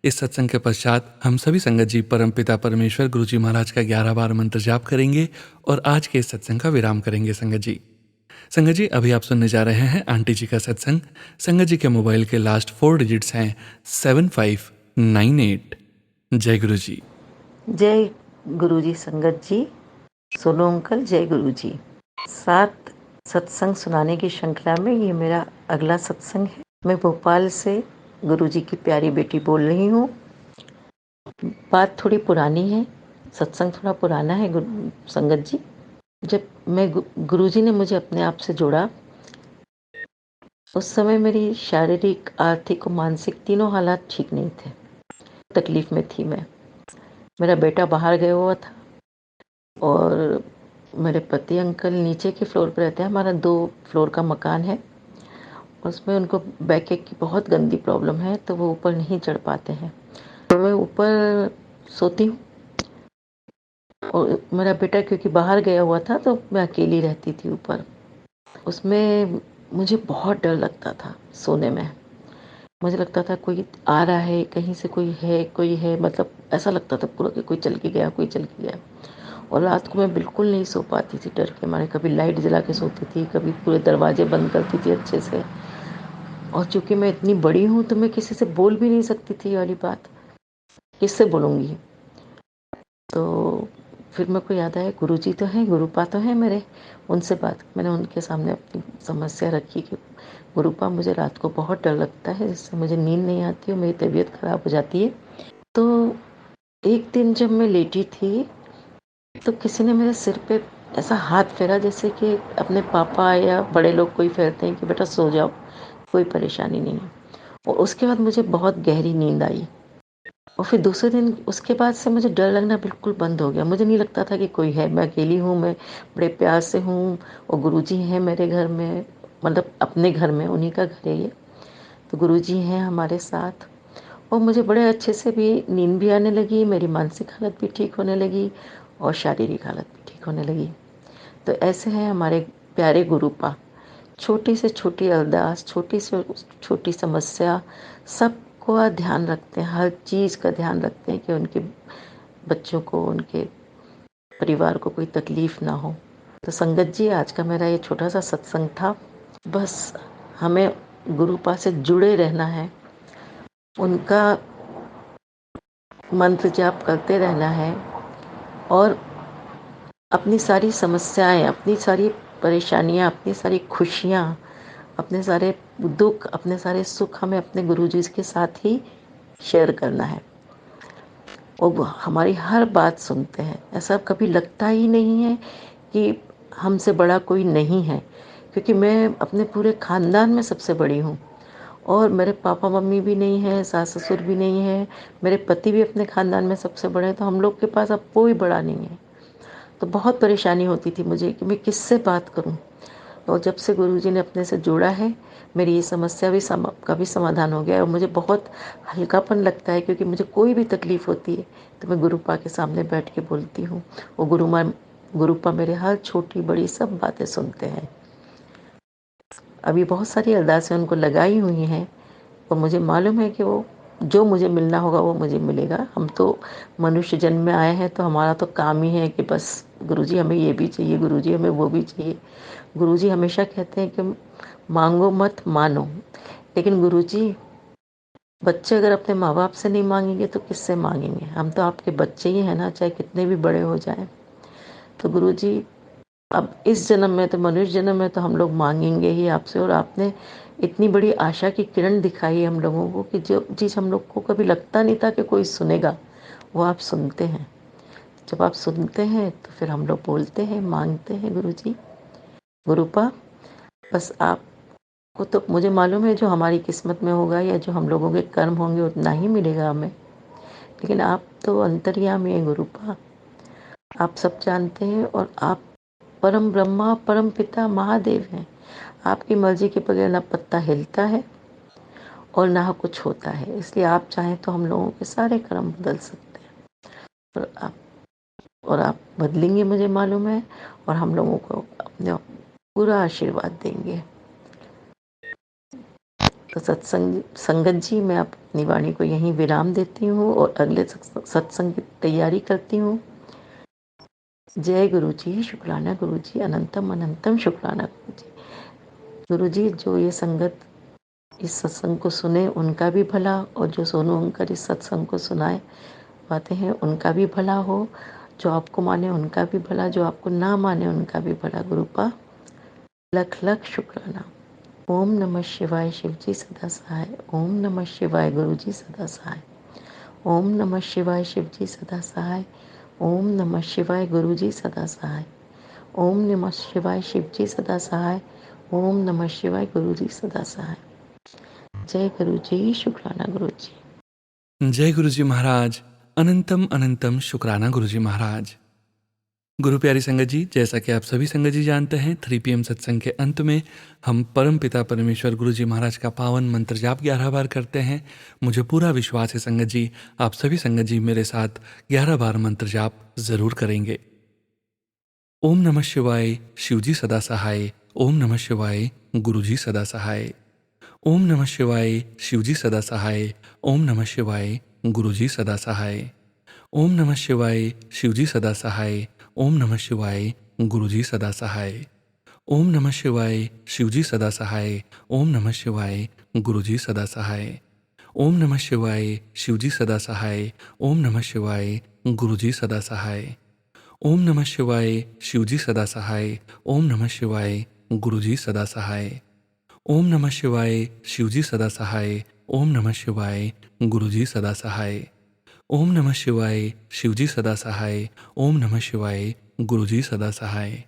इस सत्संग के पश्चात हम सभी संगत जी परमपिता परमेश्वर गुरुजी महाराज का 11 बार मंत्र जाप करेंगे और आज के इस सत्संग का विराम करेंगे। संगत जी अभी आप सुनने जा रहे हैं आंटी जी का सत्संग। संगत जी के मोबाइल के लास्ट 4 डिजिट्स हैं 7598। जय गुरुजी। जय गुरुजी संगत जी, सोनू अंकल, जय गुरुजी। 7 सत्संग सुनाने की श्रृंखला में ये मेरा अगला सत्संग है। मैं भोपाल से गुरुजी की प्यारी बेटी बोल रही हूँ। बात थोड़ी पुरानी है, सत्संग थोड़ा पुराना है संगत जी। जब मैं गुरुजी ने मुझे अपने आप से जोड़ा, उस समय मेरी शारीरिक, आर्थिक और मानसिक तीनों हालात ठीक नहीं थे। तकलीफ में थी मैं। मेरा बेटा बाहर गया हुआ था और मेरे पति अंकल नीचे के फ्लोर पर रहते हैं। हमारा 2 फ्लोर का मकान है, उसमें उनको बैकएक की बहुत गंदी प्रॉब्लम है, तो वो ऊपर नहीं चढ़ पाते हैं। तो मैं ऊपर सोती हूँ और मेरा बेटा क्योंकि बाहर गया हुआ था तो मैं अकेली रहती थी ऊपर। उसमें मुझे बहुत डर लगता था सोने में। मुझे लगता था कोई आ रहा है, कहीं से कोई है, मतलब ऐसा लगता था पूरा कि कोई चल के गया। और रात को मैं बिल्कुल नहीं सो पाती थी डर के मारे। कभी लाइट जला के सोती थी, कभी पूरे दरवाजे बंद करती थी अच्छे से। और चूँकि मैं इतनी बड़ी हूँ तो मैं किसी से बोल भी नहीं सकती थी, वाली बात किससे बोलूँगी। तो फिर मेरे को याद आया गुरुजी तो हैं, गुरुपा तो हैं मेरे, उनसे मैंने उनके सामने अपनी समस्या रखी कि गुरुपा, मुझे रात को बहुत डर लगता है, जिससे मुझे नींद नहीं आती और मेरी तबीयत ख़राब हो जाती है। तो एक दिन जब मैं लेटी थी तो किसी ने मेरे सिर पे ऐसा हाथ फेरा जैसे कि अपने पापा या बड़े लोग कोई फेरते हैं कि बेटा सो जाओ, कोई परेशानी नहीं है। और उसके बाद मुझे बहुत गहरी नींद आई और फिर दूसरे दिन उसके बाद से मुझे डर लगना बिल्कुल बंद हो गया। मुझे नहीं लगता था कि कोई है, मैं अकेली हूँ, मैं बड़े प्यार से हूँ और गुरुजी हैं मेरे घर में, मतलब अपने घर में, उन्हीं का घर है ये। तो गुरुजी हैं हमारे साथ और मुझे बड़े अच्छे से भी नींद भी आने लगी, मेरी मानसिक हालत भी ठीक होने लगी और शारीरिक हालत भी ठीक होने लगी। तो ऐसे हैं हमारे प्यारे गुरुपा, छोटी से छोटी अरदास, छोटी से छोटी समस्या, सबको ध्यान रखते हैं, हर चीज़ का ध्यान रखते हैं कि उनके बच्चों को, उनके परिवार को कोई तकलीफ़ ना हो। तो संगत जी, आज का मेरा ये छोटा सा सत्संग था। बस हमें गुरुपा से जुड़े रहना है, उनका मंत्र जाप करते रहना है और अपनी सारी समस्याएं, अपनी सारी परेशानियां, अपनी सारी खुशियां, अपने सारे दुख, अपने सारे सुख हमें अपने गुरुजी के साथ ही शेयर करना है। और वो हमारी हर बात सुनते हैं। ऐसा कभी लगता ही नहीं है कि हमसे बड़ा कोई नहीं है, क्योंकि मैं अपने पूरे ख़ानदान में सबसे बड़ी हूँ और मेरे पापा मम्मी भी नहीं है, सास ससुर भी नहीं है, मेरे पति भी अपने ख़ानदान में सबसे बड़े हैं। तो हम लोग के पास अब कोई बड़ा नहीं है। तो बहुत परेशानी होती थी मुझे कि मैं किससे बात करूं। और जब से गुरुजी ने अपने से जोड़ा है, मेरी ये समस्या भी का भी समाधान हो गया है और मुझे बहुत हल्कापन लगता है, क्योंकि मुझे कोई भी तकलीफ़ होती है तो मैं गुरुपा के सामने बैठ के बोलती हूँ और गुरुपा मेरे हर छोटी बड़ी सब बातें सुनते हैं। अभी बहुत सारी अरदासें उनको लगाई हुई हैं और मुझे मालूम है कि वो जो मुझे मिलना होगा वो मुझे मिलेगा। हम तो मनुष्य जन्म में आए हैं, तो हमारा तो काम ही है कि बस गुरुजी हमें ये भी चाहिए, गुरुजी हमें वो भी चाहिए। गुरुजी हमेशा कहते हैं कि मांगो मत मानो, लेकिन गुरुजी, बच्चे अगर अपने माँ बाप से नहीं मांगेंगे तो किससे मांगेंगे? हम तो आपके बच्चे ही हैं ना, चाहे कितने भी बड़े हो जाएं। तो गुरुजी, अब इस जन्म में तो, मनुष्य जन्म में तो हम लोग मांगेंगे ही आपसे। और आपने इतनी बड़ी आशा की किरण दिखाई है हम लोगों को कि जो चीज़ हम लोग को कभी लगता नहीं था कि कोई सुनेगा, वो आप सुनते हैं। जब आप सुनते हैं तो फिर हम लोग बोलते हैं, मांगते हैं। गुरुजी, गुरुपा, बस आपको तो मुझे मालूम है जो हमारी किस्मत में होगा या जो हम लोगों के कर्म होंगे उतना ही मिलेगा हमें, लेकिन आप तो अंतर्यामी हैं गुरुपा, आप सब जानते हैं और आप परम ब्रह्मा, परम पिता, महादेव हैं। आपकी मर्जी के बगैर ना पत्ता हिलता है और ना कुछ होता है, इसलिए आप चाहें तो हम लोगों के सारे कर्म बदल सकते हैं और आप बदलेंगे, मुझे मालूम है, और हम लोगों को अपने पूरा आशीर्वाद देंगे। तो संगत जी, मैं अपनी वाणी को यहीं विराम देती हूँ और अगले सत्संग की तैयारी करती हूँ। जय गुरुजी, शुक्राना गुरुजी, अनंतम अनंतम शुक्राना गुरुजी। गुरुजी, जो ये संगत इस सत्संग को सुने उनका भी भला, और जो सोनू अंकल इस सत्संग को सुनाए पाते हैं उनका भी भला हो, जो आपको माने उनका भी भला, जो आपको ना माने उनका भी भला। गुरुपा, लख लख शुक्राना। ओम नमः शिवाय शिवजी सदा सहाय। ओम नमः शिवाय गुरुजी सदा सहाय। ओम नमः शिवाय शिवजी सदा सहाय। ओम नमः शिवाय गुरुजी सदा सहाय। ओम नमः शिवाय शिवजी सदा सहाय। ओम नमः शिवाय गुरुजी सदा सहाय। जय गुरुजी, शुक्राना गुरुजी। जय गुरुजी महाराज, अनंतम अनंतम शुक्राना गुरुजी महाराज। गुरु प्यारी संगत जी, जैसा कि आप सभी संगत जी जानते हैं, 3 PM सत्संग के अंत में हम परम पिता परमेश्वर गुरुजी महाराज का पावन मंत्र जाप 11 बार करते हैं। मुझे पूरा विश्वास है संगत जी, आप सभी संगत जी मेरे साथ 11 बार मंत्र जाप जरूर करेंगे। ओम नमः शिवाय, शिवजी सदा सहाय। ओम नमः शिवाय, गुरुजी सदा सहाय। ओम नमः शिवाय, शिवजी सदा सहाय। ओम नमः शिवाय, गुरुजी सदा सहाय। ओम नमः शिवाय, शिवजी सदा सहाय। ओम नमः शिवाय, गुरुजी सदा सहाय। ओम नमः शिवाय, शिवजी सदा सहाय। ओम नमः शिवाय, गुरुजी सदा सहाय। ओम नमः शिवाय, शिवजी सदा सहाय। ओम नमः शिवाय, गुरुजी सदा सहाय। ओम नमः शिवाय, शिवजी सदा सहाय। ओम नमः शिवाय, गुरुजी सदा सहाय। ओम नमः शिवाय, शिवजी सदा सहाय। ओम नमः शिवाय, गुरुजी सदा सहाय। ओम नमः शिवाय, शिवजी सदा सहाय। ओम नमः शिवाय, गुरुजी सदा सहाय।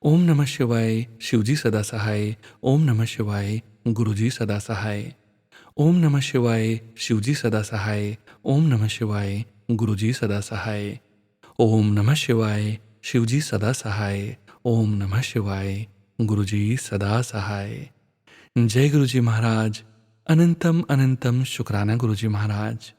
ओम नमः शिवाय, शिवजी सदा सहाय। ओम नमः शिवाय, गुरुजी सदा सहाय। ओम नमः शिवाय, शिवजी सदा सहाय। ओम नमः शिवाय, गुरुजी सदा सहाय। ओम नमः शिवाय, शिवजी सदा सहाय। ओम नमः शिवाय, गुरुजी सदा सहाय। जय गुरुजी महाराज। अनंतम अनंतम शुक्राना गुरुजी महाराज।